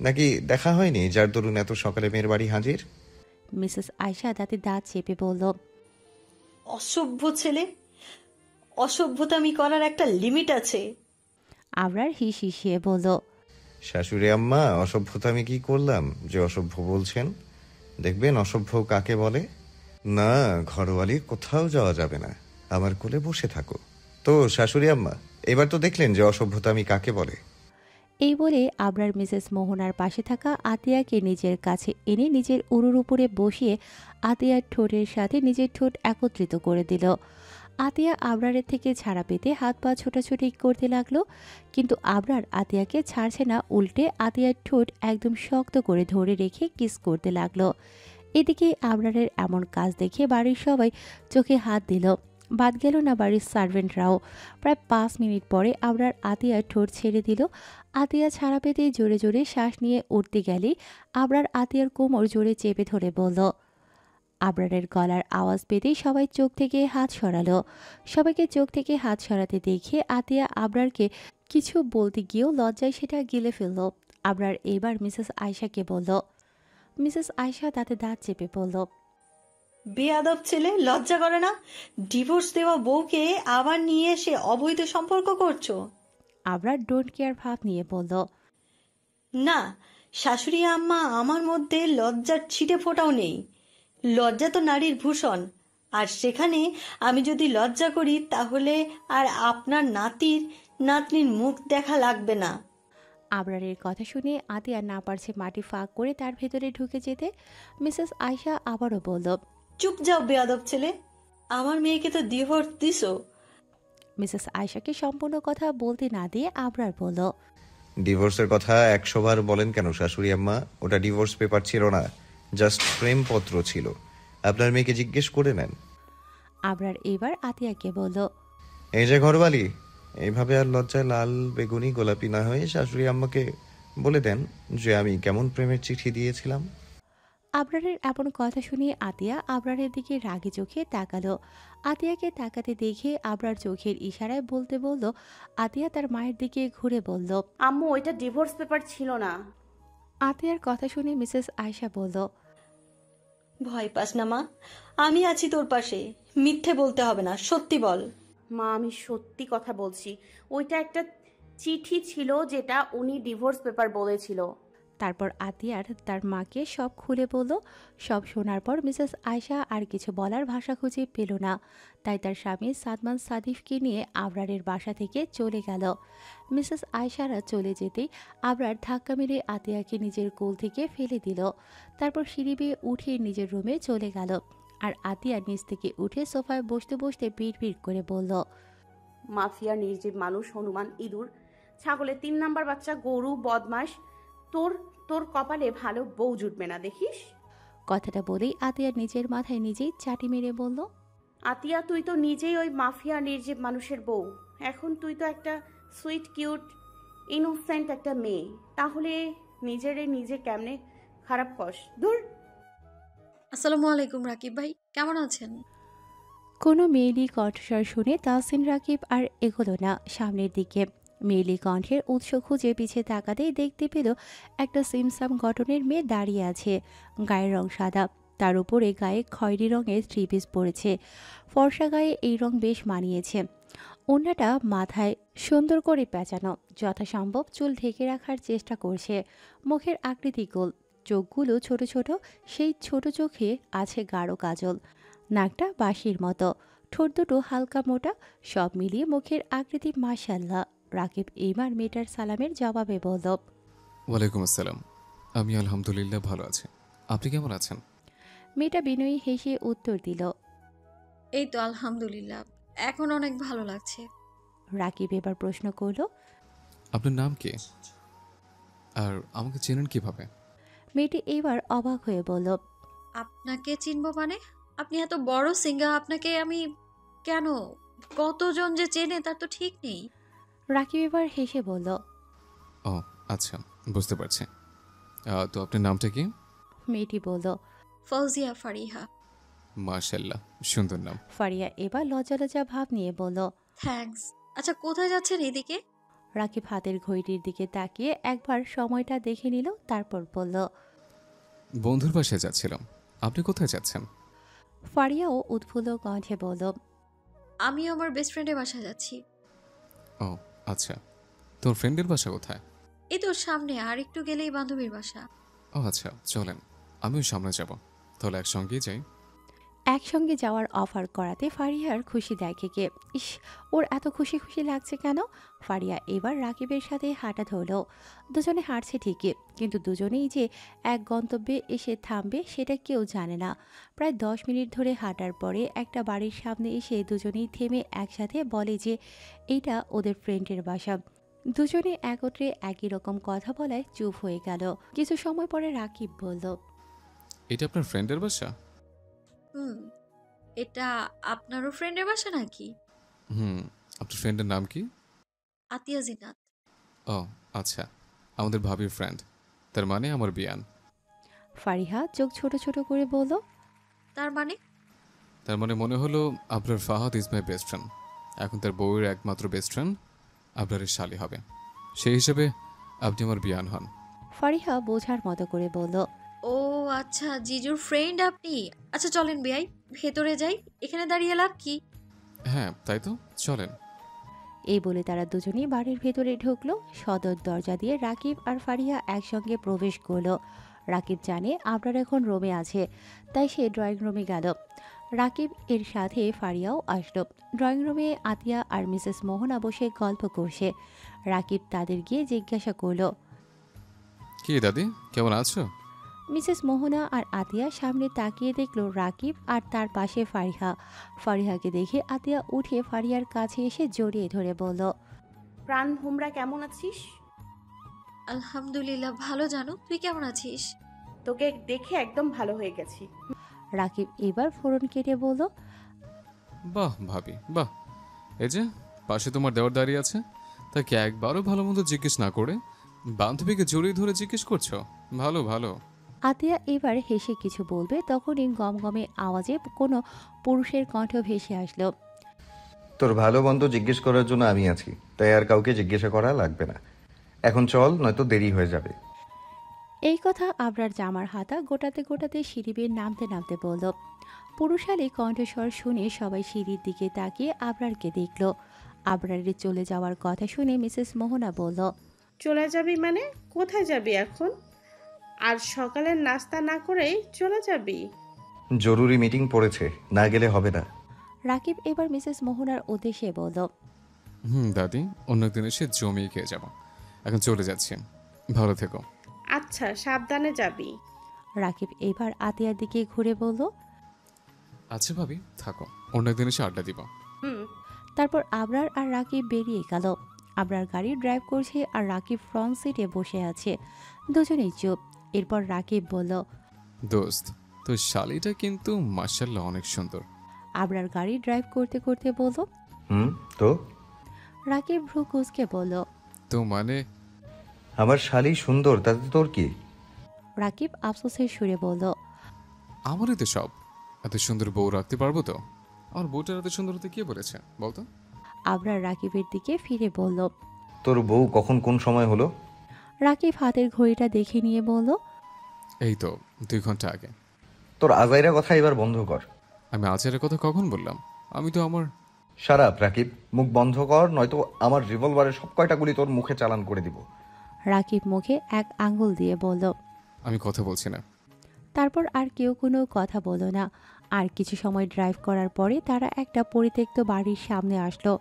নাকি দেখা হয়নি যার দরুন এত সকালে মেয়ের বাড়ি হাজির? মিসেস আয়শা দাঁতে দাঁত চেপে বলল, অসভ্য ছেলে, অসভ্যতামি করার একটা লিমিট আছে। আবরার হিস হিসিয়ে বলল, শাশুড়ি আম্মা, অসভ্যতা আমি কি করলাম যে অসভ্য বলছেন? দেখবেন অসভ্য কাকে বলে। না, ঘরওয়ালির কোথাও যাওয়া যাবে না, আমার কোলে বসে থাকো। তো শাশুড়ি আম্মা, এবার তো দেখলেন যে অসভ্যতা আমি কাকে বলে। এই বলে আবরার মিসেস মোহনার পাশে থাকা আতিয়াকে নিজের কাছে এনে নিজের উরুর উপরে বসিয়ে আতিয়ার ঠোঁটের সাথে নিজের ঠোঁট একত্রিত করে দিল। আতিয়া আবরারের থেকে ছাড়া পেতে হাত পা ছোটাছুটি করতে লাগলো, কিন্তু আবরার আতিয়াকে ছাড়ছে না, উল্টে আতিয়ার ঠোঁট একদম শক্ত করে ধরে রেখে কিস করতে লাগলো। এদিকে আবরারের এমন কাজ দেখে বাড়ির সবাই চোখে হাত দিল, বাদ গেল না বাড়ির সার্ভেন্টরাও। প্রায় 5 মিনিট পরে আবরার আতিয়ার ঠোঁট ছেড়ে দিল। আতিয়া ছাড়া পেতে জোরে জোরে শ্বাস নিয়ে উঠতে গেলেই আবরার আতিয়ার কোমর জোরে চেপে ধরে বলল। আবরারের গলার আওয়াজ পেতেই সবাই চোখ থেকে হাত সরালো। সবাইকে চোখ থেকে হাত সরাতে দেখে আতিয়া আবরারকে কিছু বলতে গিয়েও লজ্জায় সেটা গিলে ফেলল। আবরার এবার মিসেস আয়শাকে বলল। মিসেস আয়শা তাতে দাঁত চেপে বলল, বেয়াদব ছেলে, লজ্জা করে না? ডিভোর্স দেওয়া বউকে আবার নিয়ে এসে অবৈধ সম্পর্ক করছো? আবরার ডোন্ট কেয়ার ভাব নিয়ে বলল, না শাশুড়ি আম্মা, আমার মধ্যে লজ্জার ছিটে ফোঁটাও নেই। লজ্জা তো নারীর ভূষণ, আর সেখানে আমি যদি লজ্জা করি তাহলে আর আপনার নাতির নাতনির মুখ দেখা লাগবে না। আবরারের কথা শুনে আতিয়া না পারছে মাটি ফাঁক করে তার ভেতরে ঢুকে যেতে। মিসেস আয়শা আবারও বলল, চুপ যাও বেয়াদব ছেলে, আমার মেয়েকে তো ডিভোর্স দিছো। মিসেস আয়শাকে সম্পূর্ণ কথা বলতে না দিয়ে আবরার বলল, ডিভোর্সের কথা 100 বার বলেন কেন শাশুড়ি আম্মা? ওটা ডিভোর্স পেপার ছিল না, জাস্ট প্রেমপত্র ছিল। আপনার মেয়েকে জিজ্ঞেস করে নেন। আবরার এবার আতিয়াকে বলল, এই যে ঘরবালি, এইভাবে আর লজ্জায় লাল বেগুনি গোলাপি না হয়ে শাশুড়ি আম্মাকে বলে দেন যে আমি কেমন প্রেমের চিঠি দিয়েছিলাম। আবরারের এমন কথা শুনে আতিয়া আবরারের দিকে রাগী চোখে তাকালো। আতিয়াকে তাকাতে দেখে আবরার চোখের ইশারায় বলতে বলল। আতিয়া তার মায়ের দিকে ঘুরে বলল, আম্মু, ওইটা ডিভোর্স পেপার ছিল না। আতিয়ার কথা শুনে মিসেস আয়শা বলল, ভয় পাস না মা, আমি আছি তোর পাশে। মিথ্যে বলতে হবে না, সত্যি বল। মা, আমি সত্যি কথা বলছি, ওইটা একটা চিঠি ছিল যেটা উনি ডিভোর্স পেপার বলেছিল। তারপর আতিয়ার তার মাকে সব খুলে বলল। সব শোনার পর মিসেস আয়শা আর কিছু বলার ভাষা খুঁজে পেল না, তাই তার স্বামী সাদমান সাদিফকে নিয়ে আবরারের বাসা থেকে চলে গেল। মিসেস আয়শারা চলে যেতেই আবরার ধাক্কা মেরে আতিয়াকে নিজের কোল থেকে ফেলে দিল। তারপর সিঁড়ি বেয়ে উঠে নিজের রুমে চলে গেল। আর আতিয়া নিচ থেকে উঠে সোফায় বসতে বসতে বিড় করে বলল, মাফিয়া, নির্জীব মানুষ, হনুমান, ইঁদুর, ছাগলের 3 নাম্বার বাচ্চা, গরু, বদমাস, তোর তোর কপালে ভালো বউ জুটবে না দেখিস। কথাটা বলেই আতিয়ার নিজের মাথায় নিজেই চাটি মেরে বলল, আতিয়া, তুই তো নিজেই ওই মাফিয়া নির্জীব মানুষের বউ। এখন তুই তো একটা সুইট কিউট ইনোসেন্ট একটা মেয়ে, তাহলে নিজে কেমনে খারাপ কস? দূর। আসসালামু আলাইকুম রাকিব ভাই, কেমন আছেন? কোনো মেয়েলি কণ্ঠস্বর শুনে তাহসিন রাকিব আর এগোলো না সামনের দিকে। মেয়েলি কণ্ঠের উৎস খুঁজে পিছে তাকাতেই দেখতে পেল একটা সিমসাম গঠনের মেয়ে দাঁড়িয়ে আছে। গায়ের রং সাদা, তার উপরে গায়ে খয়েরি রঙের থ্রি পিস পরেছে। ফর্সা গায়ে এই রং বেশ মানিয়েছে। ওড়নাটা মাথায় সুন্দর করে পেঁচানো, যথাসম্ভব চুল ঢেকে রাখার চেষ্টা করছে। মুখের আকৃতি গোল, চোখগুলো ছোট ছোট, সেই ছোট চোখে আছে গাঢ় কাজল। নাকটা বাঁশির মতো, ঠোঁট দুটো হালকা মোটা, সব মিলিয়ে মুখের আকৃতি মাশাল্লাহ। রাকিব এইবার মেয়েটার সালামের জবাবে বলল, ওয়ালাইকুম আসসালাম। আমি আলহামদুলিল্লাহ ভালো আছি। আপনি কেমন আছেন? মেয়েটা বিনয়ী হেসে উত্তর দিল। এই তো আলহামদুলিল্লাহ, এখন অনেক ভালো লাগছে। রাকিব এবার প্রশ্ন করল, আপনার নাম কি? আর আমাকে চেনেন কিভাবে? মেয়েটি এবার অবাক হয়ে বলল, আপনাকে চিনবো মানে? আপনি এত বড় সিঙ্গার, আপনাকে আমি কেন? কতজন যে চেনে তার তো ঠিক নেই। রাকিব এবার হেসে বলল, ও আচ্ছা, বুঝতে পারছি। তো আপনার নামটা কি? মেয়েটি বলল, ফৌজিয়া ফারিহা। মাশাল্লাহ, সুন্দর নাম। ফারিয়া এবার লজ্জা লজ্জা ভাব নিয়ে বলল, থ্যাঙ্কস। আচ্ছা, কোথায় যাচ্ছেন এদিকে? রাকিব হাতের ঘড়িটির দিকে তাকিয়ে একবার সময়টা দেখে নিল, তারপর বলল, বন্ধুর বাসায় যাচ্ছিলাম। আপনি কোথায় যাচ্ছেন? ফারিয়াও উৎফুল্ল কণ্ঠে বলল, আমি আমার বেস্ট ফ্রেন্ডের বাসায় যাচ্ছি। ও আচ্ছা, তোর ফ্রেন্ডের বাসা কোথায়? এই তো সামনে, আর একটু গেলেই বান্ধবীর বাসা। ও আচ্ছা, চলেন আমিও সামনে যাব, তাহলে একসঙ্গেই যাই। একসঙ্গে যাওয়ার অফার করাতে ফারিয়ার খুশি দেখে কে। ইস, ওর এত খুশি খুশি লাগছে কেন? ফারিয়া এবার রাকিবের সাথে হাঁটা ধরল। দুজনে হাঁটছে ঠিকই, কিন্তু দুজনেই যে এক গন্তব্যে এসে থামবে সেটা কেউ জানে না। প্রায় 10 মিনিট ধরে হাঁটার পরে একটা বাড়ির সামনে এসে দুজনেই থেমে একসাথে বলে যে এইটা ওদের ফ্রেন্ডের বাসা। দুজনে একত্রে একই রকম কথা বলায় চুপ হয়ে গেল। কিছু সময় পরে রাকিব বলল, এটা আপনার ফ্রেন্ডের বাসা? হুম, এটা আপনারও ফ্রেন্ডের বাসা নাকি? হুম। আপনার ফ্রেন্ডের নাম কি? আতিয়া জিনাত। ও আচ্ছা, আমাদের ভাবির ফ্রেন্ড, তার মানে আমার বিয়ান। ফারিহা চোখ ছোট ছোট করে বলল, তার মানে? তার মানে মনে হলো আপনার Fahad is my best friend. এখন তার বউয়ের একমাত্র বেস্ট ফ্রেন্ড আপনার শালি হবে, সেই হিসেবে আপনি আমার বিয়ান হন। ফারিহা বোঝার মতো করে বলল, ও আচ্ছা, জিজুর ফ্রেন্ড আপনি। আচ্ছা চলেন বিয়াই, ভেতরে যাই, এখানে দাঁড়িয়ে লাভ কি? হ্যাঁ তাই তো, চলেন। এই বলে তারা দুজনেই বাড়ির ভেতরে ঢুকলো। সদর দরজা দিয়ে রাকিব আর ফারিহা একসঙ্গে প্রবেশ করলো। রাকিব জানে আবরার এখন রুমে আছে, তাই সে ড্রয়িং রুমে গেল। রাকিব এর সাথে ফারিয়াও আসলো। ড্রয়িং রুমে আতিয়া আর মিসেস মোহনা বসে গল্প করছে। রাকিব তাদের গিয়ে জিজ্ঞাসা করলো, কি দাদি, কেমন আছো? মিসেস মোহনা আর আতিয়া সামনে তাকিয়ে দেখলো রাকিব আর তার পাশে ফারিহা। ফারিহাকে দেখে আতিয়া উঠে ফারিয়ার কাছে এসে জড়িয়ে ধরে বলল, প্রাণ হোমরা কেমন আছিস? আলহামদুলিল্লাহ ভালো। জানো তুই কেমন আছিস? তোকে দেখে একদম ভালো হয়ে গেছি। রাকিব এবার ফোরন কেটে বলল, বাহ ভাবি বাহ, এই যে পাশে তোমার দেওয়ার দাঁড়িয়ে আছে, তাকে একবারও ভালো মন্দ জিজ্ঞেস না করে বান্ধবীকে জড়িয়ে ধরে জিজ্ঞেস করছো? ভালো ভালো। আতিয়া এবার হেসে কিছু বলবে, তখনই গমগমে আওয়াজে কোনো পুরুষের কণ্ঠ ভেসে আসলো, তোর ভালো মন্দ জিজ্ঞেস করার জন্য আমি আছি, তাই আর কাউকে জিজ্ঞাসা করা লাগবে না। এখন চল, নয়তো দেরি হয়ে যাবে। এই কথা আবরার জামার হাতা গোটাতে গোটাতে সিঁড়ি বেয়ে নামতে নামতে বলল। পুরুষালী কণ্ঠস্বর শুনে সবাই সিঁড়ির দিকে তাকিয়ে আবরারকে দেখল। আবরারের চলে যাওয়ার কথা শুনে মিসেস মোহনা বলল, চলে যাবি মানে? কোথায় যাবি এখন? আর সকালের নাস্তা না করেই চলে যাবি? জরুরি মিটিং পড়েছে, না গেলে হবে না। রাকিব এবার মিসেস মোহনার উদ্দেশ্যে বলল, দাদি, অন্য একদিন এসে জমিয়ে খেয়ে যাব, এখন চলে যাচ্ছি, ভালো থেকো। আচ্ছা, সাবধানে যাবি। রাকিব এবার আতিয়ার দিকে ঘুরে বলল, আচ্ছা ভাবি থাকো, অন্য একদিন এসে আড্ডা দিব। তারপর আবরার আর রাকিব বেরিয়ে গেল। আবরার গাড়ি ড্রাইভ করছে আর রাকিব ফ্রন্ট সিটে বসে আছে। দুজনেই চুপ। এরপর রাকিব বলল, দোস্ত, তো শালিটা কিন্তু মাশাআল্লাহ অনেক সুন্দর। আবরার গাড়ি ড্রাইভ করতে করতে বলল, তো রাকিব ভ্রু কুঁচকে বলল। তো মানে? আমার শালি সুন্দর, তাতে তোর কি? রাকিব আফসোসের সুরে বলল। আমারই তো সব। এত সুন্দর বউ রাখতে পারবো তো? আমার বউটার এত সুন্দর হতে কে বলেছে বলতো? আবরার রাকিবের দিকে ফিরে বলল। তোর বউ কখন কোন সময় হলো? রাকিব হাতের ঘড়িটা দেখে নিয়ে বলল। এই তো 2 ঘন্টা আগে। তোর আজাইরা কথা এবার বন্ধ কর। আমি আচারের কথা কখন বললাম? আমি তো আমার... সারাপ রাকিব, মুখ বন্ধ কর, নয়তো আমার রিভলভারের সব কয়টা গুলি তোর মুখে চালান করে দিব। রাকিব মুখে এক আঙ্গুল দিয়ে বলল। আমি কথা বলছি না। তারপর আর কেউ কোনো কথা বলল না। আর কিছু সময় ড্রাইভ করার পরে তারা একটা পরিত্যক্ত বাড়ির সামনে আসলো।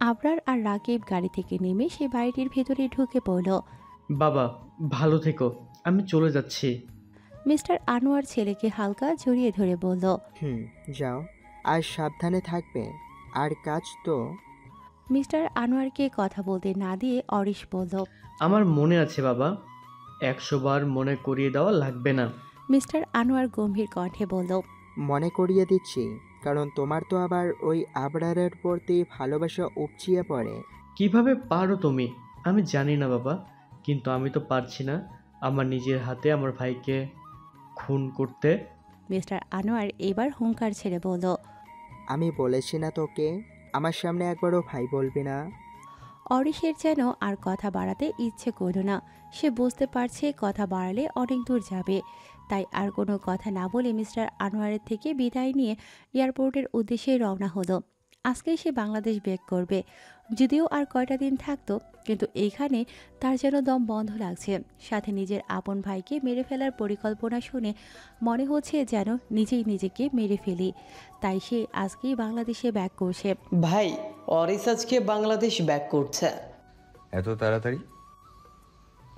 আবরার আর রাকিব গাড়ি থেকে নেমে সে বাড়িটির ভেতরে ঢুকে পড়ল। বাবা ভালো থেকো, আমি চলে যাচ্ছি। মিস্টার আনোয়ার ছেলেকে হালকা জড়িয়ে ধরে বলল। যাও, আর সাবধানে থাকবে। আর কাজ তো। মিস্টার আনোয়ারকে কথা বলতে না দিয়ে অরিশ বলল। আমার মনে আছে বাবা, 100 বার মনে করিয়ে দেওয়া লাগবে না। মিস্টার আনোয়ার গম্ভীর কণ্ঠে বলল। মনে করিয়ে দিচ্ছি, কারণ তোমার তো আবার ওই আবরারের প্রতি ভালোবাসা উপচিয়ে পড়ে। কিভাবে পারো তুমি? আমি জানি না বাবা, কিন্তু আমি তো পারছি না আমার নিজের হাতে আমার ভাইকে খুন করতে। মিস্টার আনোয়ার এবার হুঙ্কার ছেড়ে বলল। আমি বলেছি না তোকে, আমার সামনে একবারও ভাই বলবি না। অরিশের যেন আর কথা বাড়াতে ইচ্ছে করল না। সে বুঝতে পারছে কথা বাড়ালে অনেক দূর যাবে। তাই আর কোনো কথা না বলে মিস্টার আনোয়ারের থেকে বিদায় নিয়ে এয়ারপোর্টের উদ্দেশ্যে রওনা হলো। আজকেই সে বাংলাদেশ ব্যাক করবে। যদিও আর কয়টা দিন থাকতো, কিন্তু এইখানে তার যেন দম বন্ধ লাগছে। সাথে নিজের আপন ভাইকে মেরে ফেলার পরিকল্পনা শুনে মনে হচ্ছে যেন নিজেই নিজেকে মেরে ফেলি। তাই সে আজকেই বাংলাদেশে ব্যাক করছে। ভাই, অরিস আজকে বাংলাদেশ ব্যাক করছে। এত তাড়াতাড়ি?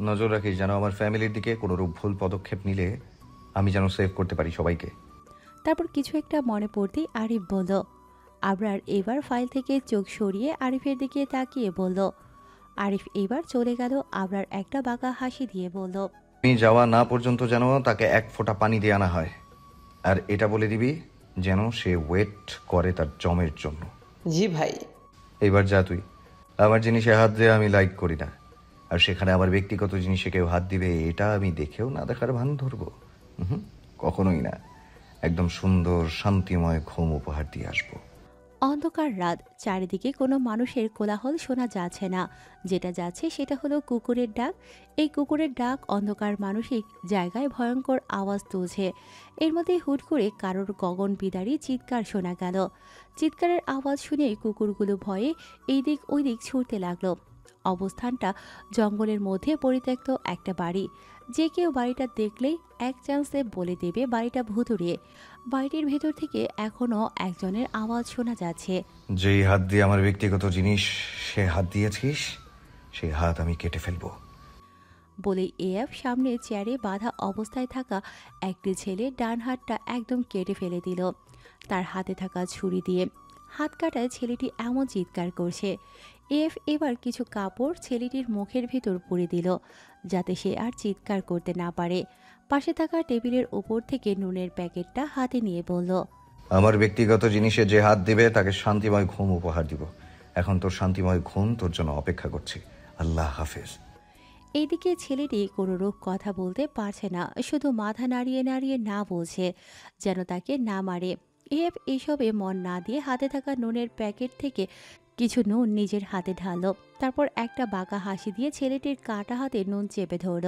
নজর রাখিস যেন আমার ফ্যামিলির দিকে কোনোরূপ ভুল পদক্ষেপ নিলে আমি যেন সেভ করতে পারি সবাইকে। তারপর কিছু একটা মনে পড়তেই আরিফ বলল। আবরার এবার ফাইল থেকে চোখ সরিয়ে আরিফের দিকে তাকিয়ে বলল। আরিফ এবার চলে গেল। আবরার একটা বাঁকা হাসি দিয়ে বলল। আমি যাওয়া না পর্যন্ত যেন তাকে 1 ফোঁটা পানি দিয়ে আনা হয়, আর এটা বলে দিবি যেন সে ওয়েট করে তার জমের জন্য। জি ভাই। এবার যা তুই। আমার জিনিসে হাত দিয়ে আমি লাইক করি না, আর সেখানে আমার ব্যক্তিগত জিনিসে কেউ হাত দিবে এটা আমি দেখেও না দেখার ভান ধরবো? কখনোই না। একদম সুন্দর শান্তিময় ঘুম উপহার দিয়ে আসবো। অন্ধকার রাত, চারিদিকে কোনো মানুষের কোলাহল শোনা যাচ্ছে না। যেটা যাচ্ছে সেটা হলো কুকুরের ডাক। এই কুকুরের ডাক অন্ধকার মানসিক জায়গায় ভয়ঙ্কর আওয়াজ তুলছে। এর মধ্যে হুট করে কারোর গগন বিদারী চিৎকার শোনা গেল। চিৎকারের আওয়াজ শুনে কুকুরগুলো ভয়ে এই দিক ওই দিক ছুটতে লাগলো। অবস্থানটা জঙ্গলের মধ্যে পরিত্যক্ত একটা বাড়ি। যে কেউ বাড়িটা দেখলেই এক চান্সে বলে দেবে বাড়িটা ভুতুড়ে। বাড়িটির ভেতর থেকে এখনো একজনের আওয়াজ শোনা যাচ্ছে। যেই হাত দিয়ে আমার ব্যক্তিগত জিনিস সে হাত দিয়েছিস, সেই হাত আমি কেটে ফেলবো। বলেই এএফ সামনে চেয়ারে বাঁধা অবস্থায় থাকা একটি ছেলে ডান হাতটা একদম কেটে ফেলে দিল তার হাতে থাকা ছুরি দিয়ে। হাত কাটায় ছেলেটি এমন চিৎকার করছে। এফ এবার কিছু কাপড় ছেলেটির মুখের ভিতর পুরে দিল, যাতে সে আর চিৎকার করতে না পারে। পাশে থাকা টেবিলের ওপর থেকে নুনের প্যাকেটটা হাতে নিয়ে বলল। আমার ব্যক্তিগত জিনিসে যে হাত দিবে তাকে শান্তিময় ঘুম উপহার দিব। এখন তোর শান্তিময় ঘুম তোর জন্য অপেক্ষা করছে। আল্লাহ হাফেজ। এইদিকে ছেলেটি কোনোরূপ কথা বলতে পারছে না, শুধু মাথা নাড়িয়ে নাড়িয়ে না বলছে যেন তাকে না মারে। এফ এইসবে মন না দিয়ে হাতে থাকা নুনের প্যাকেট থেকে কিছু নুন নিজের হাতে ঢাললো। তারপর একটা বাঁকা হাসি দিয়ে ছেলেটির কাটা হাতে নুন চেপে ধরল,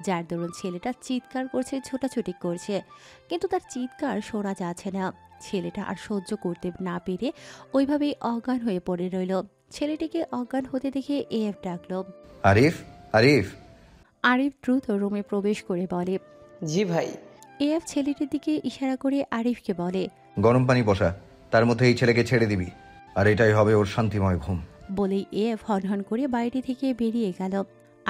যার দরুন ছেলেটা চিৎকার করছে, ছোটাছুটি করছে, কিন্তু তার চিৎকার শোনা যাচ্ছে না। ছেলেটা আর সহ্য করতে না পেরে ওইভাবেই অজ্ঞান হয়ে পড়ে রইল। ছেলেটিকে অজ্ঞান হতে দেখে এফ ডাকলো। আরিফ, আরিফ। আরিফ দ্রুত রুমে প্রবেশ করে বলে। জি ভাই। এফ ছেলেটির দিকে ইশারা করে আরিফকে বলে। গরম পানি বসা, তার মধ্যে এই ছেলেকে ছেড়ে দিবি, আর এটাই হবে ওর শান্তিময় ঘুম। বলেই এফ হনহন করে বাড়িটি থেকে বেরিয়ে গেল।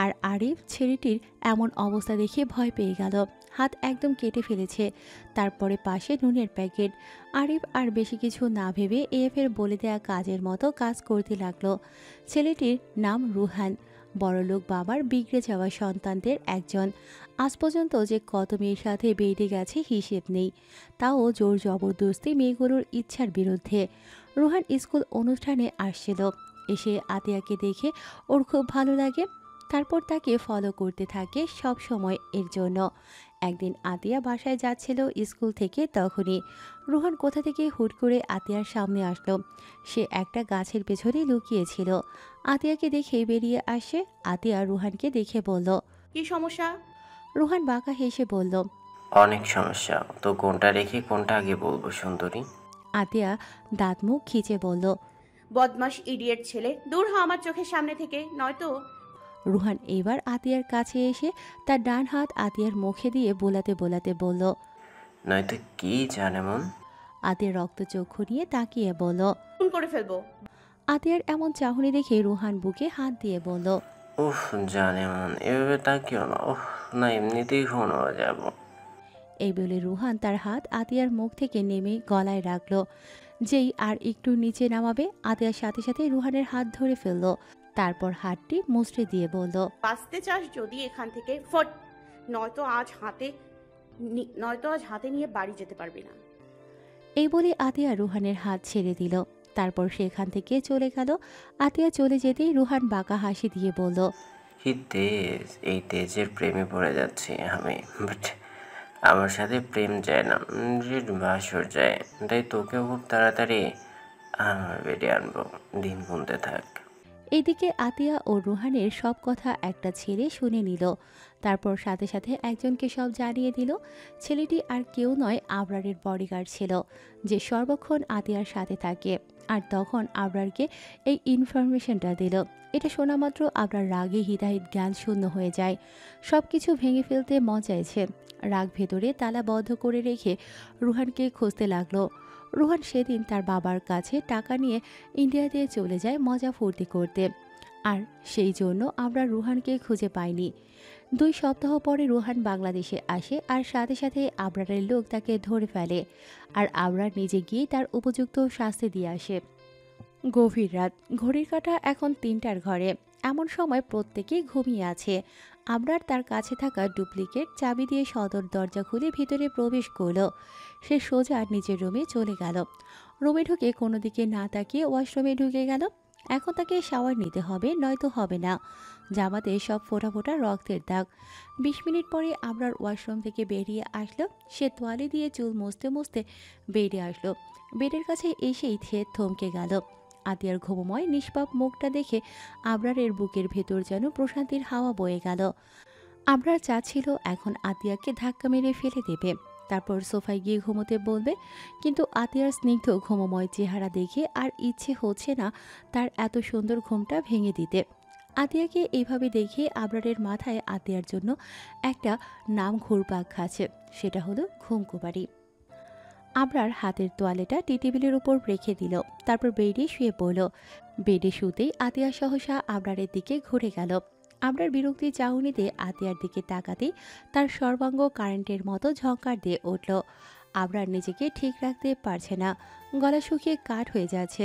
আর আরিফ ছেলেটির এমন অবস্থা দেখে ভয় পেয়ে গেল। হাত একদম কেটে ফেলেছে, তারপরে পাশে নুনের প্যাকেট। আরিফ আর বেশি কিছু না ভেবে এফের বলে দেয়া কাজের মতো কাজ করতে লাগলো। ছেলেটির নাম রুহান, বড়লোক বাবার বিগড়ে যাওয়া সন্তানদের একজন। আজ পর্যন্ত যে কত মেয়ের সাথে বেড়ে গেছে হিসেব নেই, তাও জোর জবরদস্তি মেয়েগুলোর ইচ্ছার বিরুদ্ধে। রুহান স্কুল অনুষ্ঠানে আসছিল। এসে আতিয়াকে দেখে ওর খুব ভালো লাগে। তারপর তাকে ফলো করতে থাকে সব সময় এর জন্য। একদিন আতিয়া বাসায় যাচ্ছিল স্কুল থেকে, তখনই রুহান কোথা থেকে হুট করে আতিয়ার সামনে আসলো। সে একটা গাছের পেছনে লুকিয়েছিল। আতিয়াকে দেখে বেরিয়ে আসে। আতিয়া রুহানকে দেখে বলল, কি সমস্যা? রুহান বাঁকা হেসে বলল, অনেক সমস্যা। তো কোনটা রেখে কোনটা আগে বলবো সুন্দরী? আতিয়া দাঁত মুখ খিচে বলল, বদমাস ইডিয়েট ছেলে, দূর হ আমার চোখের সামনে থেকে, নয়তো। রুহান এইবার আতিয়ার কাছে এসে তার ডান হাত আতিয়ার মুখে দিয়ে বোলাতে বোলাতে বলল, নয়তো কি জানে মন? আতিয়ার রক্তচক্ষু নিয়ে তাকিয়ে বলল, খুন করে ফেলবো। আতিয়ার এমন চাহনি দেখে রুহান বুকে হাত দিয়ে বলল, উফ জানে মন, এভাবে তাকিও না। উফ না, এমনিতেই ফোন হয়ে যাব। এই বলে রুহান তার হাত আতিয়ার মুখ থেকে নেমে গলায় রাখলো। যেই আর একটু নিচে নামাবে, আতিয়ার সাথে সাথে রুহানের হাত ধরে ফেলল। তারপর হাতটি মুচড়ে দিয়ে বলল, বাঁচতে চাস যদি এখান থেকে ফট, নয়তো আজ হাতে নিয়ে বাড়ি যেতে পারবি না। এই বলে আতিয়া রুহানের হাত ছেড়ে দিল। তারপর সেখান থেকে চলে গেল। আতিয়া চলে যেতেই রুহান বাঁকা হাসি দিয়ে বলল, কি তেজ! এই তেজের প্রেমে পড়ে যাচ্ছি আমি। বাট আমার সাথে প্রেম যায় না, বাসর যায়। তাই তোকেও খুব তাড়াতাড়ি আমার বেডে আনবো। দিন গুনতে থাক। এইদিকে আতিয়া ও রুহানের সব কথা একটা ছেলে শুনে নিল। তারপর সাথে সাথে একজনকে সব জানিয়ে দিল। ছেলেটি আর কেউ নয়, আবরারের বডিগার্ড ছিল, যে সর্বক্ষণ আতিয়ার সাথে থাকে। আর তখন আবরারকে এই ইনফরমেশনটা দিল। এটা শোনা মাত্র আবরার রাগে হিতাহিত জ্ঞান শূন্য হয়ে যায়। সব কিছু ভেঙে ফেলতে মন চাইছে। রাগ ভেতরে তালা বদ্ধ করে রেখে রুহানকে খুঁজতে লাগলো। রুহান সেদিন তার বাবার কাছে টাকা নিয়ে ইন্ডিয়াতে চলে যায় মজা ফুর্তি করতে। আর সেই জন্য আমরা রুহানকে খুঁজে পাইনি। 2 সপ্তাহ পরে রুহান বাংলাদেশে আসে, আর সাথে সাথে আবরারের লোক তাকে ধরে ফেলে। আর আবরার নিজে গিয়ে তার উপযুক্ত শাস্তি দিয়ে আসে। গভীর রাত, ঘড়ির কাঁটা এখন 3টার ঘরে। এমন সময় প্রত্যেকেই ঘুমিয়ে আছে। আবরার তার কাছে থাকা ডুপ্লিকেট চাবি দিয়ে সদর দরজা খুলে ভিতরে প্রবেশ করল। সে সোজা নিজের রুমে চলে গেল। রুমে ঢুকে কোনো দিকে না তাকিয়ে ওয়াশরুমে ঢুকে গেল। এখন তাকে শাওয়ার নিতে হবে, নয়তো হবে না। জামাতে সব ফোঁটা ফোঁটা রক্তের দাগ। 20 মিনিট পরে আবরার ওয়াশরুম থেকে বেরিয়ে আসলো। সে তোয়ালে দিয়ে চুল মুছতে মুছতে বেরিয়ে আসলো। বেডের কাছে এসেই থমকে গেল। আতিয়ার ঘুমময় নিষ্পাপ মুখটা দেখে আবরারের বুকের ভেতর যেন প্রশান্তির হাওয়া বয়ে গেল। আবরার চাচ্ছিল এখন আতিয়াকে ধাক্কা মেরে ফেলে দেবে, তারপর সোফায় গিয়ে ঘুমোতে বলবে। কিন্তু আতিয়ার স্নিগ্ধ ঘুমময় চেহারা দেখে আর ইচ্ছে হচ্ছে না তার এত সুন্দর ঘুমটা ভেঙে দিতে। আতিয়াকে এইভাবে দেখে আবরারের মাথায় আতিয়ার জন্য একটা নাম ঘুরপাক খাচ্ছে, সেটা হলো ঘুমকুমারী। আবরার হাতের তোয়ালেটা টেবিলের উপর রেখে দিল। তারপর বেডে শুয়ে পড়ল। বেডে শুতেই আতিয়া সহসা আবরারের দিকে ঘুরে গেল। আবরার বিরক্তি চাহনিতে আতিয়ার দিকে তাকাতেই তার সর্বাঙ্গ কারেন্টের মতো ঝংকার দিয়ে উঠল। আবরার নিজেকে ঠিক রাখতে পারছে না, গলা শুকিয়ে কাঠ হয়ে যাচ্ছে।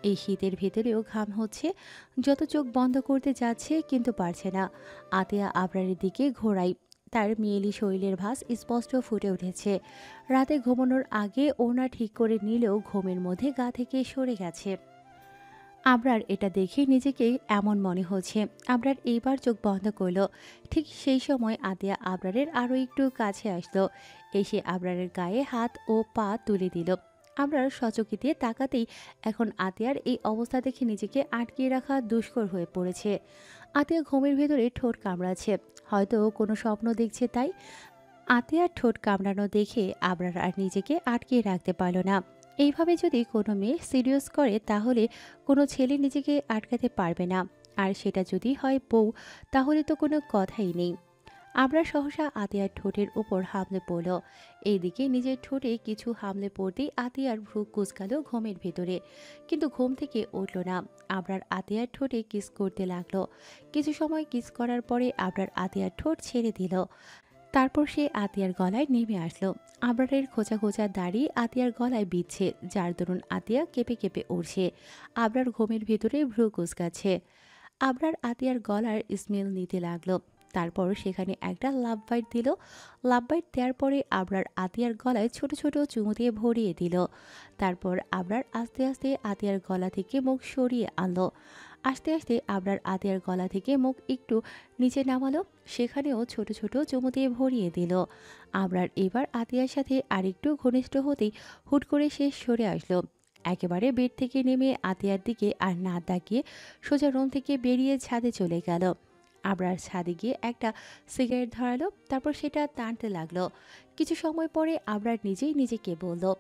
এই শীতের ভেতরেও ঘাম হচ্ছে। যত চোখ বন্ধ করতে যাচ্ছে কিন্তু পারছে না। আতিয়া আবরারের দিকে ঘোরাই। তার মেয়েলি শরীরের ভাস স্পষ্ট ফুটে উঠেছে। রাতে ঘুমানোর আগে ওড়না ঠিক করে নিলেও ঘুমের মধ্যে গা থেকে সরে গেছে। আবরার এটা দেখে নিজেকে এমন মনে হচ্ছে। আবরার এইবার চোখ বন্ধ করল। ঠিক সেই সময় আতিয়া আবরারের আরও একটু কাছে আসলো। এসে আবরারের গায়ে হাত ও পা তুলে দিল। আবরার সচকিতে তাকাতেই এখন আতিয়ার এই অবস্থা দেখে নিজেকে আটকিয়ে রাখা দুষ্কর হয়ে পড়েছে। আতিয়া ঘুমের ভেতরে ঠোঁট কামড়াচ্ছে, হয়তো কোনো স্বপ্ন দেখছে তাই। আতিয়ার ঠোঁট কামড়ানো দেখে আবরার আর নিজেকে আটকিয়ে রাখতে পারল না। এইভাবে যদি কোনো মেয়ে সিরিয়াস করে তাহলে কোনো ছেলে নিজেকে আটকাতে পারবে না। আর সেটা যদি হয় বউ, তাহলে তো কোনো কথাই নেই। আবরার সহসা আতিয়ার ঠোঁটের উপর হামলে পড়ল। এইদিকে নিজের ঠোঁটে কিছু হামলে পড়তেই আতিয়ার ভ্রু কুঁচকাল ঘুমের ভেতরে, কিন্তু ঘুম থেকে উঠল না। আবরার আতিয়ার ঠোঁটে কিস করতে লাগলো। কিছু সময় কিস করার পরে আবরার আতিয়ার ঠোঁট ছেড়ে দিল। তারপর সে আতিয়ার গলায় নেমে আসলো। আবরারের খোঁচা খোঁচা দাড়ি আতিয়ার গলায় বিচ্ছে, যার দরুন আতিয়া কেঁপে কেঁপে উঠছে। আবরার ঘুমের ভেতরে ভ্রু কুঁচকাচ্ছে। আবরার আতিয়ার গলার স্মেল নিতে লাগলো। তারপর সেখানে একটা লাভ বাইট দিল। লাভ বাইট দেওয়ার পরে আবরার আতিয়ার গলায় ছোট ছোট চুমু দিয়ে ভরিয়ে দিল। তারপর আবরার আস্তে আস্তে আতিয়ার গলা থেকে মুখ সরিয়ে আনলো। আস্তে আস্তে আবরার আতিয়ার গলা থেকে মুখ একটু নিচে নামালো, সেখানেও ছোট ছোট চুমু দিয়ে ভরিয়ে দিল। আবরার এবার আতিয়ার সাথে আরেকটু ঘনিষ্ঠ হতেই হুট করে সে সরে আসলো। একেবারে বেড থেকে নেমে আতিয়ার দিকে আর না তাকিয়ে সোজা রুম থেকে বেরিয়ে ছাদে চলে গেল। আবরার ছাদে গিয়ে একটা সিগারেট ধরালো, তারপর সেটা টানতে লাগলো। কিছু সময় পরে আবরার নিজেই নিজেকে বলল,